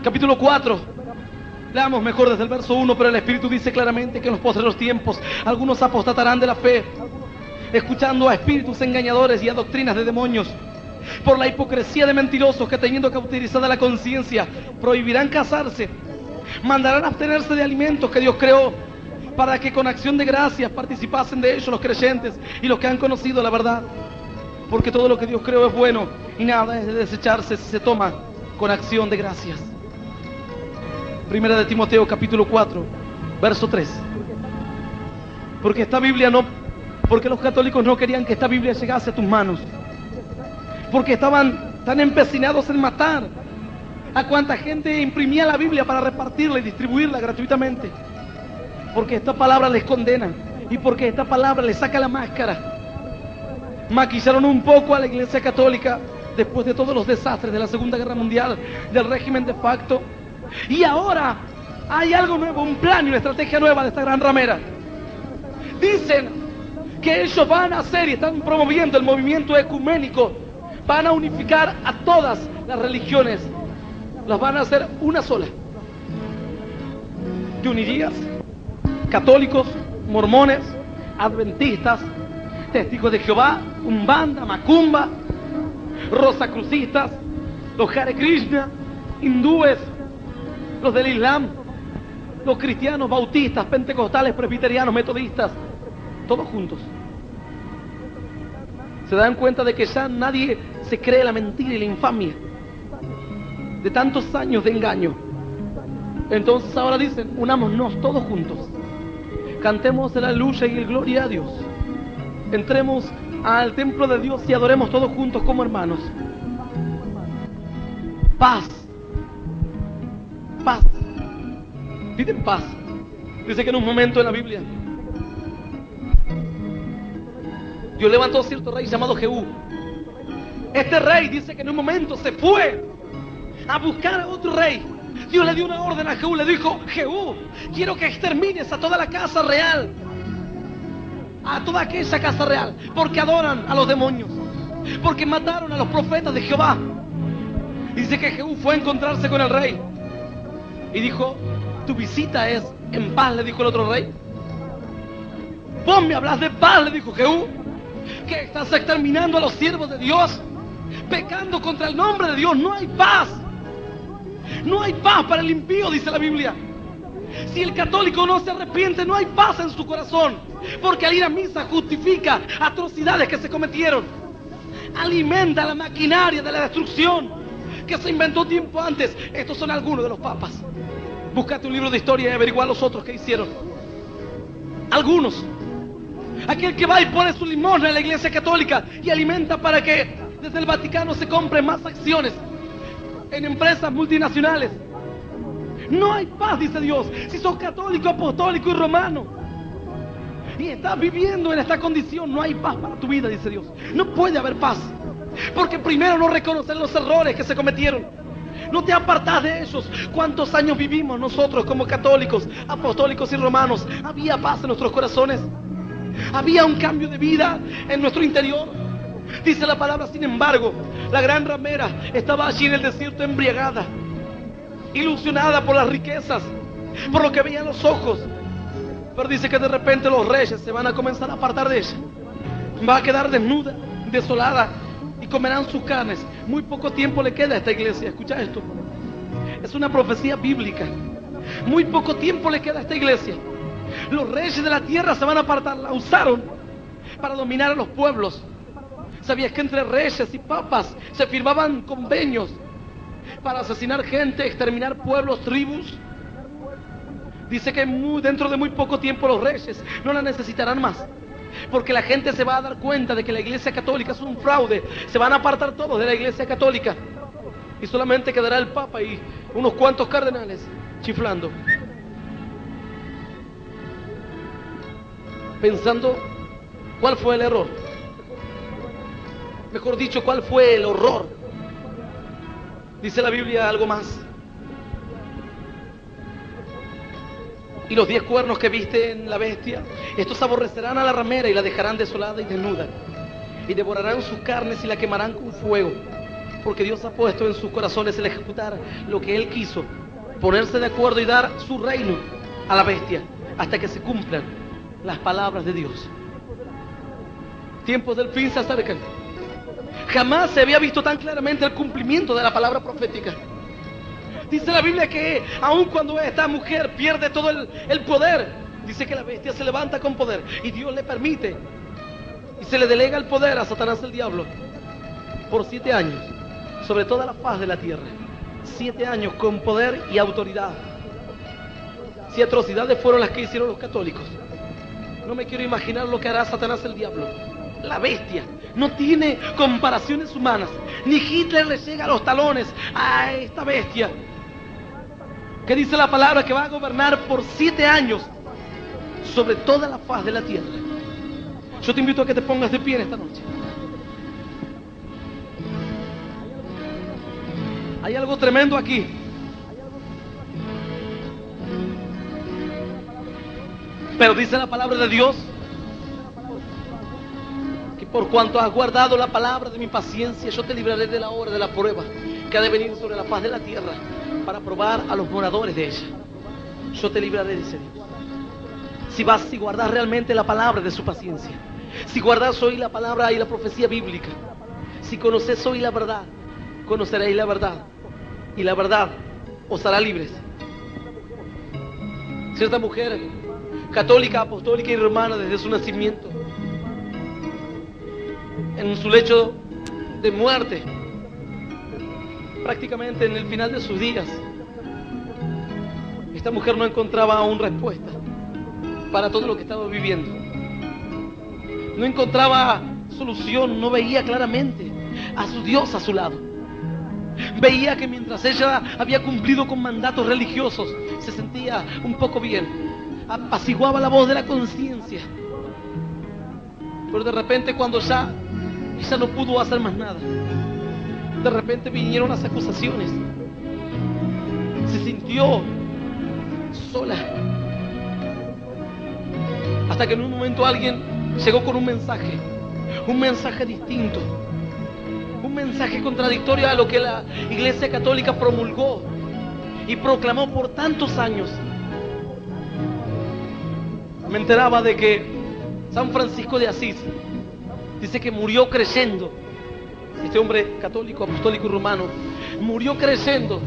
[SPEAKER 1] Capítulo 4. Leamos mejor desde el verso 1, pero el Espíritu dice claramente que en los postreros tiempos algunos apostatarán de la fe, escuchando a espíritus engañadores y a doctrinas de demonios. Por la hipocresía de mentirosos que, teniendo cauterizada la conciencia, prohibirán casarse, mandarán abstenerse de alimentos que Dios creó, para que con acción de gracias participasen de ellos los creyentes y los que han conocido la verdad. Porque todo lo que Dios creó es bueno y nada es de desecharse si se toma con acción de gracias. Primera de Timoteo capítulo 4, verso 3. Porque los católicos no querían que esta Biblia llegase a tus manos. Porque estaban tan empecinados en matar a cuanta gente imprimía la Biblia para repartirla y distribuirla gratuitamente. Porque esta palabra les condena y porque esta palabra les saca la máscara. Maquillaron un poco a la Iglesia Católica después de todos los desastres de la Segunda Guerra Mundial, del régimen de facto. Y ahora hay algo nuevo, un plan y una estrategia nueva de esta gran ramera. Dicen que ellos van a hacer y están promoviendo el movimiento ecuménico. Van a unificar a todas las religiones. Las van a hacer una sola. ¿Te unirías? Católicos, mormones, adventistas, testigos de Jehová, Umbanda, Macumba, rosacrucistas, los Hare Krishna, hindúes, los del Islam. los cristianos, bautistas, pentecostales, presbiterianos, metodistas, todos juntos. Se dan cuenta de que ya nadie se cree la mentira y la infamia de tantos años de engaño. Entonces ahora dicen, unámonos todos juntos, cantemos el aleluya y el gloria a Dios, entremos al templo de Dios y adoremos todos juntos como hermanos. Paz, paz, piden paz. Dice que en un momento en la Biblia Dios levantó a cierto rey llamado Jehú. Este rey dice que en un momento se fue a buscar a otro rey. Dios le dio una orden a Jehú, le dijo: Jehú, quiero que extermines a toda la casa real, a toda aquella casa real, porque adoran a los demonios, porque mataron a los profetas de Jehová. Dice que Jehú fue a encontrarse con el rey y dijo: tu visita es en paz, le dijo el otro rey. Vos me hablas de paz, le dijo Jehú, que estás exterminando a los siervos de Dios, pecando contra el nombre de Dios. No hay paz. No hay paz para el impío, dice la Biblia. Si el católico no se arrepiente, no hay paz en su corazón, porque al ir a misa justifica atrocidades que se cometieron, alimenta la maquinaria de la destrucción que se inventó tiempo antes. Estos son algunos de los papas. Búscate un libro de historia y averigua los otros que hicieron. Algunos. Aquel que va y pone su limosna en la iglesia católica y alimenta para que desde el Vaticano se compren más acciones en empresas multinacionales. No hay paz, dice Dios, si sos católico, apostólico y romano y estás viviendo en esta condición. No hay paz para tu vida, dice Dios. No puede haber paz, porque primero no reconocen los errores que se cometieron, no te apartás de ellos. ¿Cuántos años vivimos nosotros como católicos, apostólicos y romanos? Había paz en nuestros corazones, había un cambio de vida en nuestro interior. Dice la palabra: sin embargo, la gran ramera estaba allí en el desierto embriagada, ilusionada por las riquezas, por lo que veían los ojos. Pero dice que de repente los reyes se van a comenzar a apartar de ella. Va a quedar desnuda, desolada, y comerán sus carnes. Muy poco tiempo le queda a esta iglesia. Escucha esto, es una profecía bíblica. Muy poco tiempo le queda a esta iglesia. Los reyes de la tierra se van a apartar. La usaron para dominar a los pueblos. ¿Sabías que entre reyes y papas se firmaban convenios para asesinar gente, exterminar pueblos, tribus? Dice que dentro de muy poco tiempo los reyes no la necesitarán más, porque la gente se va a dar cuenta de que la iglesia católica es un fraude. Se van a apartar todos de la iglesia católica y solamente quedará el papa y unos cuantos cardenales chiflando, pensando cuál fue el error. Mejor dicho, ¿cuál fue el horror? Dice la Biblia algo más. Y los 10 cuernos que viste en la bestia, estos aborrecerán a la ramera y la dejarán desolada y desnuda, y devorarán sus carnes y la quemarán con fuego, porque Dios ha puesto en sus corazones el ejecutar lo que Él quiso, ponerse de acuerdo y dar su reino a la bestia, hasta que se cumplan las palabras de Dios. Tiempos del fin se acercan. Jamás se había visto tan claramente el cumplimiento de la palabra profética. Dice la Biblia que aun cuando esta mujer pierde todo el poder, dice que la bestia se levanta con poder y Dios le permite y se le delega el poder a Satanás, el diablo, por 7 años sobre toda la faz de la tierra. 7 años con poder y autoridad. Si atrocidades fueron las que hicieron los católicos, no me quiero imaginar lo que hará Satanás, el diablo. La bestia no tiene comparaciones humanas. Ni Hitler le llega a los talones a esta bestia, que dice la palabra que va a gobernar por 7 años sobre toda la faz de la tierra. Yo te invito a que te pongas de pie en esta noche. Hay algo tremendo aquí. Pero dice la palabra de Dios que por cuanto has guardado la palabra de mi paciencia, yo te libraré de la hora de la prueba que ha de venir sobre la faz de la tierra para probar a los moradores de ella. Yo te libraré, dice Dios. Si guardas realmente la palabra de su paciencia, si guardas hoy la palabra y la profecía bíblica, si conoces hoy la verdad, conoceréis la verdad, y la verdad os hará libres. Cierta mujer católica, apostólica y romana desde su nacimiento, en su lecho de muerte, prácticamente en el final de sus días, esta mujer no encontraba aún respuesta para todo lo que estaba viviendo. No encontraba solución, no veía claramente a su Dios a su lado. Veía que mientras ella había cumplido con mandatos religiosos, se sentía un poco bien, apaciguaba la voz de la conciencia. Pero de repente, cuando ya ella no pudo hacer más nada, de repente vinieron las acusaciones. Se sintió sola, hasta que en un momento alguien llegó con un mensaje distinto, un mensaje contradictorio a lo que la Iglesia Católica promulgó y proclamó por tantos años. Me enteraba de que San Francisco de Asís dice que murió creyendo. Este hombre católico, apostólico y romano murió creyendo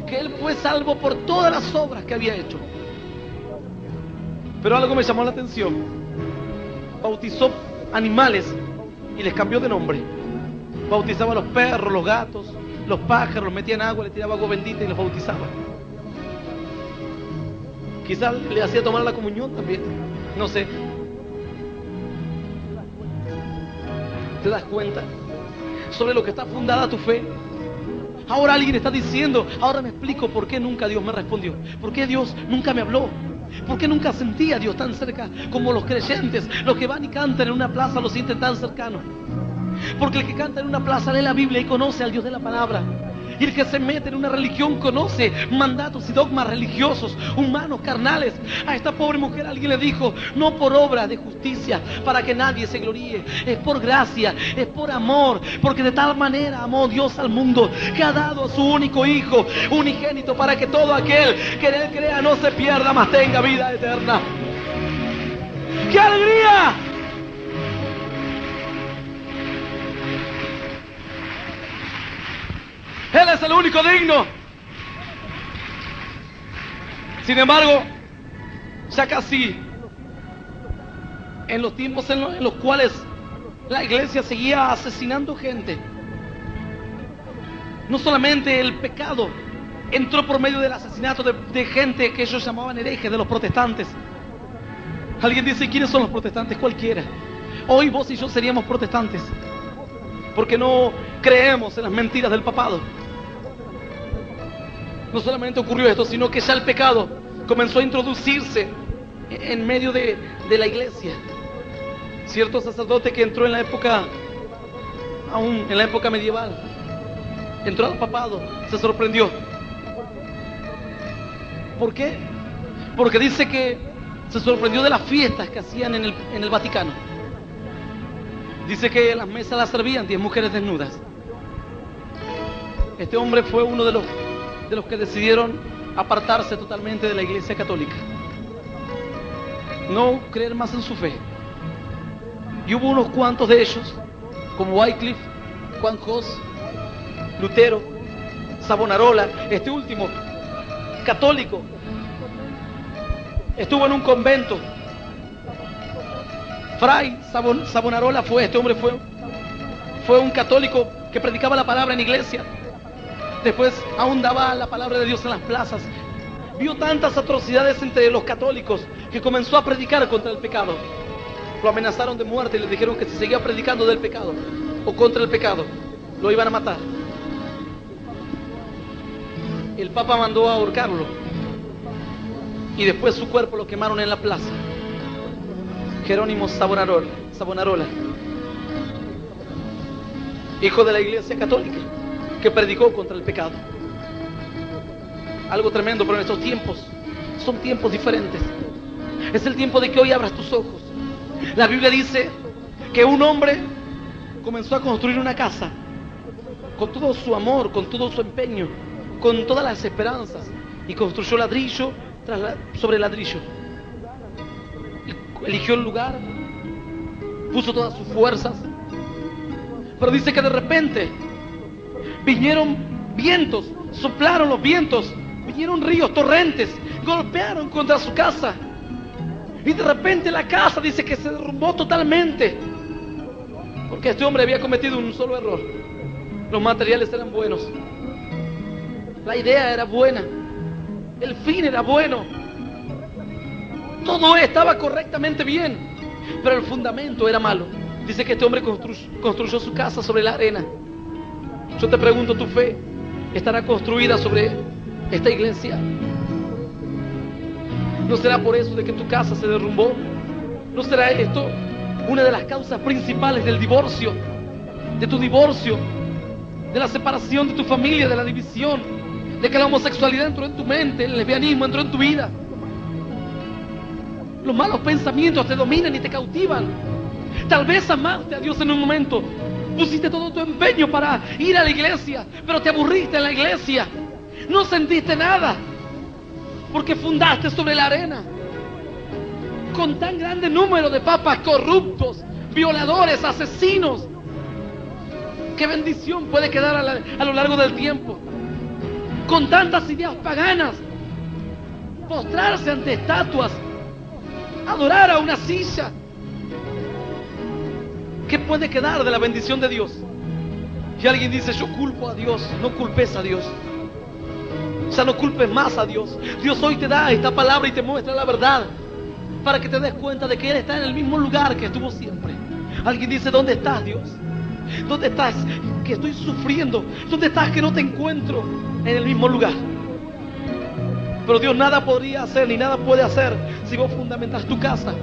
[SPEAKER 1] que él fue salvo por todas las obras que había hecho. Pero algo me llamó la atención. Bautizó animales y les cambió de nombre. Bautizaba a los perros, los gatos, los pájaros, los metía en agua, les tiraba agua bendita y los bautizaba. Quizás le hacía tomar la comunión también, no sé. ¿Te das cuenta sobre lo que está fundada tu fe? Ahora alguien está diciendo, ahora me explico por qué nunca Dios me respondió, por qué Dios nunca me habló, por qué nunca sentí a Dios tan cerca como los creyentes, los que van y cantan en una plaza lo sienten tan cercano. Porque el que canta en una plaza lee la Biblia y conoce al Dios de la palabra. Y el que se mete en una religión conoce mandatos y dogmas religiosos, humanos, carnales. A esta pobre mujer alguien le dijo, no por obra de justicia, para que nadie se gloríe. Es por gracia, es por amor. Porque de tal manera amó Dios al mundo, que ha dado a su único Hijo, unigénito, para que todo aquel que en Él crea no se pierda, mas tenga vida eterna. ¡Qué alegría! Él es el único digno. Sin embargo, ya casi en los tiempos en los cuales la iglesia seguía asesinando gente, no solamente el pecado entró por medio del asesinato de gente que ellos llamaban herejes, de los protestantes. Alguien dice, ¿quiénes son los protestantes? Cualquiera. Hoy vos y yo seríamos protestantes, porque no creemos en las mentiras del papado. No solamente ocurrió esto, sino que ya el pecado comenzó a introducirse en medio de la iglesia. Cierto sacerdote que entró en la época, aún en la época medieval, entró al papado, se sorprendió. ¿Por qué? Porque dice que se sorprendió de las fiestas que hacían en el Vaticano. Dice que las mesas las servían 10 mujeres desnudas. Este hombre fue uno de los que decidieron apartarse totalmente de la Iglesia Católica, no creer más en su fe. Y hubo unos cuantos de ellos, como Wycliffe, Juan Hus, Lutero, Savonarola. Este último, católico, estuvo en un convento. Fray Savonarola este hombre fue un católico que predicaba la palabra en iglesia. Después aún daba la palabra de Dios en las plazas. Vio tantas atrocidades entre los católicos que comenzó a predicar contra el pecado. Lo amenazaron de muerte y le dijeron que si seguía predicando del pecado o contra el pecado, lo iban a matar. El Papa mandó a ahorcarlo y después su cuerpo lo quemaron en la plaza. Jerónimo Savonarola, hijo de la Iglesia Católica, que predicó contra el pecado. Algo tremendo, pero en estos tiempos son tiempos diferentes. Es el tiempo de que hoy abras tus ojos. La Biblia dice que un hombre comenzó a construir una casa con todo su amor, con todo su empeño, con todas las esperanzas, y construyó ladrillo sobre ladrillo. Eligió el lugar, puso todas sus fuerzas, pero dice que de repente vinieron vientos, soplaron los vientos, vinieron ríos, torrentes, golpearon contra su casa. Y de repente la casa dice que se derrumbó totalmente. Porque este hombre había cometido un solo error. Los materiales eran buenos. La idea era buena. El fin era bueno. Todo estaba correctamente bien. Pero el fundamento era malo. Dice que este hombre construyó su casa sobre la arena. Yo te pregunto, ¿tu fe estará construida sobre esta iglesia? ¿No será por eso de que tu casa se derrumbó? ¿No será esto una de las causas principales del divorcio? De tu divorcio, de la separación de tu familia, de la división, de que la homosexualidad entró en tu mente, el lesbianismo entró en tu vida. Los malos pensamientos te dominan y te cautivan. Tal vez amaste a Dios en un momento, pusiste todo tu empeño para ir a la iglesia, pero te aburriste en la iglesia. No sentiste nada, porque fundaste sobre la arena. Con tan grande número de papas corruptos, violadores, asesinos, ¿qué bendición puede quedar a lo largo del tiempo? Con tantas ideas paganas, postrarse ante estatuas, adorar a una silla, ¿qué puede quedar de la bendición de Dios? Y alguien dice, yo culpo a Dios. No culpes a Dios. Ya no culpes más a Dios. Dios hoy te da esta palabra y te muestra la verdad, para que te des cuenta de que Él está en el mismo lugar que estuvo siempre. Alguien dice, ¿dónde estás, Dios? ¿Dónde estás? Que estoy sufriendo. ¿Dónde estás que no te encuentro? En el mismo lugar. Pero Dios nada podría hacer ni nada puede hacer si vos fundamentas tu casa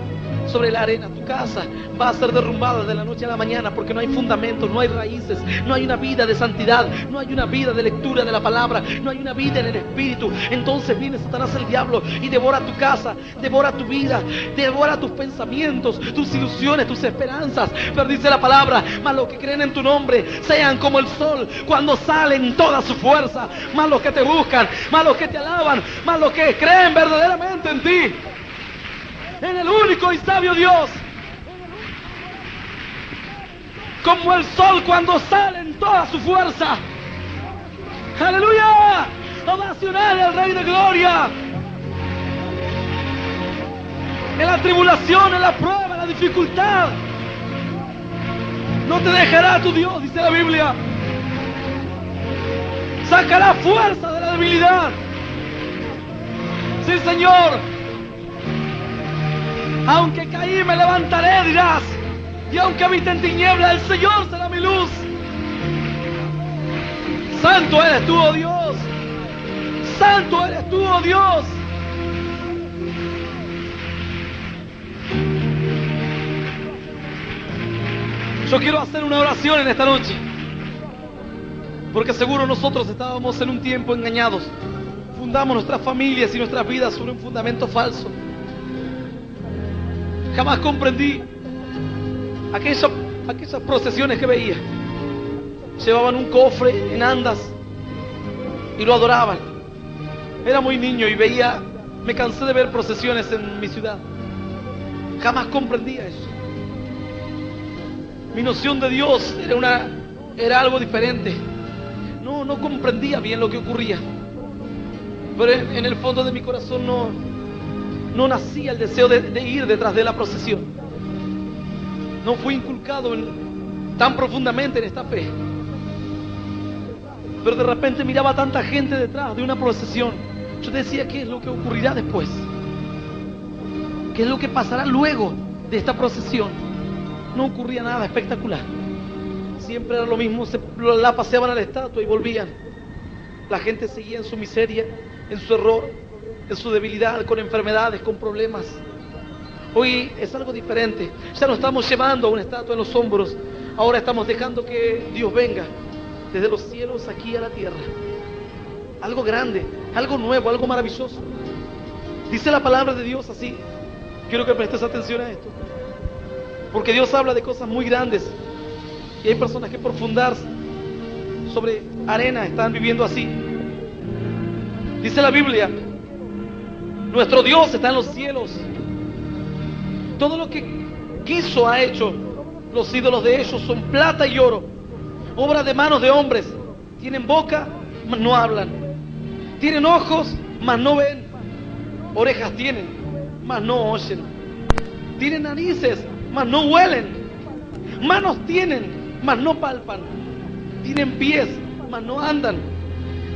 [SPEAKER 1] sobre la arena. Tu casa va a ser derrumbada de la noche a la mañana, porque no hay fundamentos, no hay raíces, no hay una vida de santidad, no hay una vida de lectura de la palabra, no hay una vida en el Espíritu. Entonces viene Satanás, el diablo, y devora tu casa, devora tu vida, devora tus pensamientos, tus ilusiones, tus esperanzas. Pero dice la palabra, mas los que creen en tu nombre sean como el sol cuando sale en toda su fuerza. Más los que te buscan, más los que te alaban, más los que creen verdaderamente en ti, en el único y sabio Dios. Como el sol cuando sale en toda su fuerza. ¡Aleluya! Ovacionar al Rey de Gloria. En la tribulación, en la prueba, en la dificultad, no te dejará tu Dios, dice la Biblia. Sacará fuerza de la debilidad. Sí, Señor. Aunque caí, me levantaré, dirás. Y aunque habite en tiniebla, el Señor será mi luz. Santo eres tú, oh Dios. Santo eres tú, oh Dios. Yo quiero hacer una oración en esta noche, porque seguro nosotros estábamos en un tiempo engañados. Fundamos nuestras familias y nuestras vidas sobre un fundamento falso. Jamás comprendí aquellas procesiones que veía. Llevaban un cofre en andas y lo adoraban. Era muy niño y me cansé de ver procesiones en mi ciudad. Jamás comprendía eso. Mi noción de Dios era algo diferente. No comprendía bien lo que ocurría. Pero en el fondo de mi corazón no nacía el deseo de ir detrás de la procesión. No fui inculcado tan profundamente en esta fe. Pero de repente miraba a tanta gente detrás de una procesión. Yo decía, ¿qué es lo que ocurrirá después? ¿Qué es lo que pasará luego de esta procesión? No ocurría nada espectacular. Siempre era lo mismo, la paseaban a la estatua y volvían. La gente seguía en su miseria, en su error, en su debilidad, con enfermedades, con problemas. Hoy es algo diferente. Ya no estamos llevando a una estatua en los hombros. Ahora estamos dejando que Dios venga desde los cielos aquí a la tierra. Algo grande, algo nuevo, algo maravilloso. Dice la palabra de Dios así. Quiero que prestes atención a esto, porque Dios habla de cosas muy grandes. Y hay personas que por fundarse sobre arena están viviendo así. Dice la Biblia, nuestro Dios está en los cielos. Todo lo que quiso ha hecho. Los ídolos de ellos son plata y oro, obra de manos de hombres. Tienen boca, mas no hablan. Tienen ojos, mas no ven. Orejas tienen, mas no oyen. Tienen narices, mas no huelen. Manos tienen, mas no palpan. Tienen pies, mas no andan.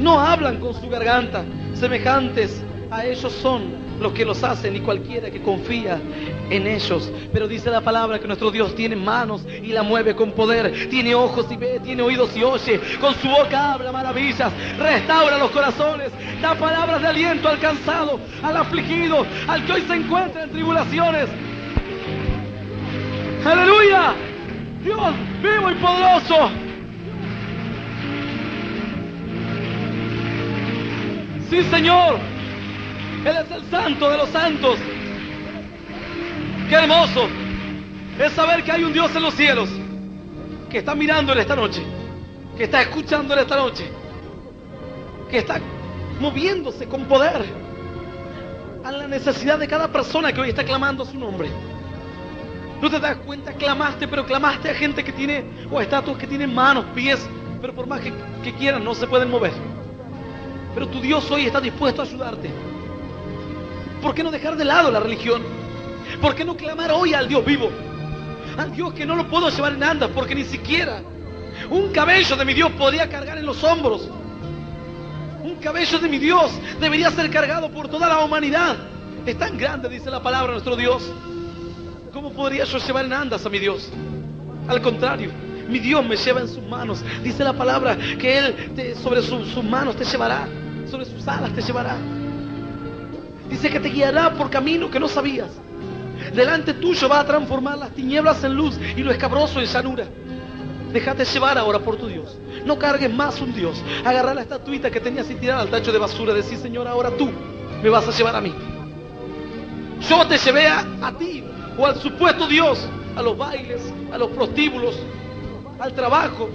[SPEAKER 1] No hablan con su garganta. Semejantes a ellos son los que los hacen y cualquiera que confía en ellos. Pero dice la palabra que nuestro Dios tiene manos y la mueve con poder. Tiene ojos y ve, tiene oídos y oye. Con su boca habla maravillas. Restaura los corazones. Da palabras de aliento al cansado, al afligido, al que hoy se encuentra en tribulaciones. ¡Aleluya! Dios vivo y poderoso. Sí, Señor. Él es el santo de los santos. Qué hermoso es saber que hay un Dios en los cielos que está mirando en esta noche, que está escuchando en esta noche, que está moviéndose con poder a la necesidad de cada persona que hoy está clamando su nombre. ¿No te das cuenta? Clamaste, pero clamaste a gente que tiene, o a estatuas que tienen manos, pies, pero por más que quieran no se pueden mover. Pero tu Dios hoy está dispuesto a ayudarte. ¿Por qué no dejar de lado la religión? ¿Por qué no clamar hoy al Dios vivo? Al Dios que no lo puedo llevar en andas, porque ni siquiera un cabello de mi Dios podría cargar en los hombros. Un cabello de mi Dios debería ser cargado por toda la humanidad. Es tan grande, dice la palabra de nuestro Dios. ¿Cómo podría yo llevar en andas a mi Dios? Al contrario, mi Dios me lleva en sus manos. Dice la palabra que Él sobre sus manos te llevará, sobre sus alas te llevará. Dice que te guiará por camino que no sabías. Delante tuyo va a transformar las tinieblas en luz y lo escabroso en llanura. Déjate llevar ahora por tu Dios. No cargues más un Dios. Agarra la estatuita que tenías y tirar al tacho de basura. Decir, Señor, ahora tú me vas a llevar a mí. Yo te llevé a ti o al supuesto Dios, a los bailes, a los prostíbulos, al trabajo.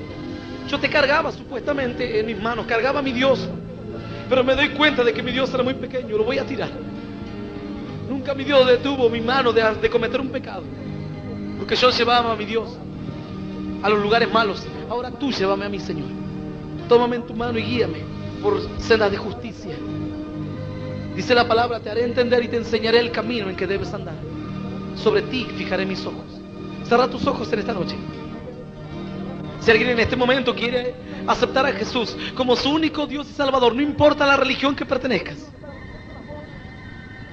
[SPEAKER 1] Yo te cargaba supuestamente en mis manos, cargaba a mi Dios. Pero me doy cuenta de que mi Dios era muy pequeño, lo voy a tirar. Nunca mi Dios detuvo mi mano de cometer un pecado. Porque yo llevaba a mi Dios a los lugares malos. Ahora tú llévame a mí, Señor. Tómame en tu mano y guíame por sendas de justicia. Dice la palabra, te haré entender y te enseñaré el camino en que debes andar. Sobre ti fijaré mis ojos. Cerra tus ojos en esta noche. Si alguien en este momento quiere aceptar a Jesús como su único Dios y Salvador, no importa la religión que pertenezcas.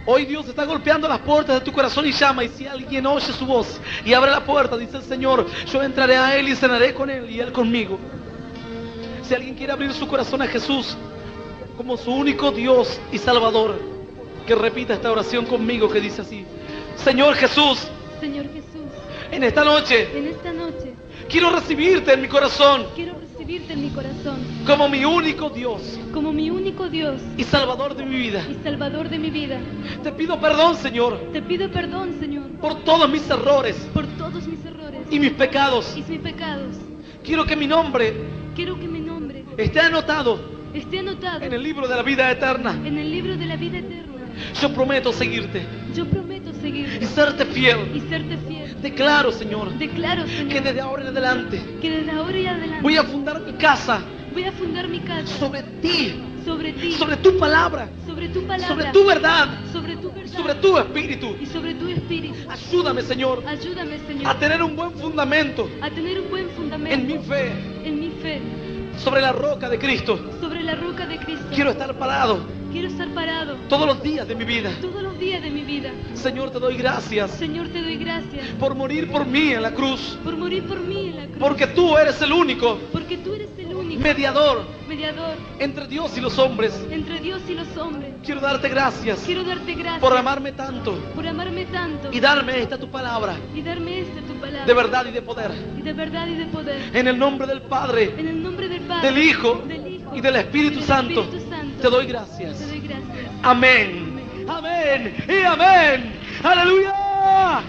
[SPEAKER 1] Hoy Dios está golpeando las puertas de tu corazón y llama. Y si alguien oye su voz y abre la puerta, dice el Señor, yo entraré a Él y cenaré con Él y Él conmigo. Si alguien quiere abrir su corazón a Jesús como su único Dios y Salvador, que repita esta oración conmigo que dice así: Señor Jesús,
[SPEAKER 2] Señor Jesús,
[SPEAKER 1] en esta noche quiero recibirte en mi corazón
[SPEAKER 2] como mi único Dios
[SPEAKER 1] y Salvador de mi vida. Te pido perdón, Señor, por todos mis errores y mis pecados. Quiero que mi nombre esté anotado en el libro de la vida eterna. Yo prometo seguirte y serte fiel. Declaro, Señor, que desde ahora en adelante voy a fundar mi casa sobre ti, sobre tu palabra, sobre tu verdad, sobre tu espíritu. Ayúdame, Señor, a tener un buen fundamento en mi fe, sobre la roca de Cristo. Quiero estar parado todos los días de mi vida. Señor, te doy gracias por morir por mí en la cruz. Porque tú eres el único mediador entre Dios y los hombres. Quiero darte gracias por amarme tanto y darme esta tu palabra de verdad y de poder. En el nombre del Padre, del Hijo y del Espíritu Santo, te doy gracias. Amén. Amén y amén. Aleluya.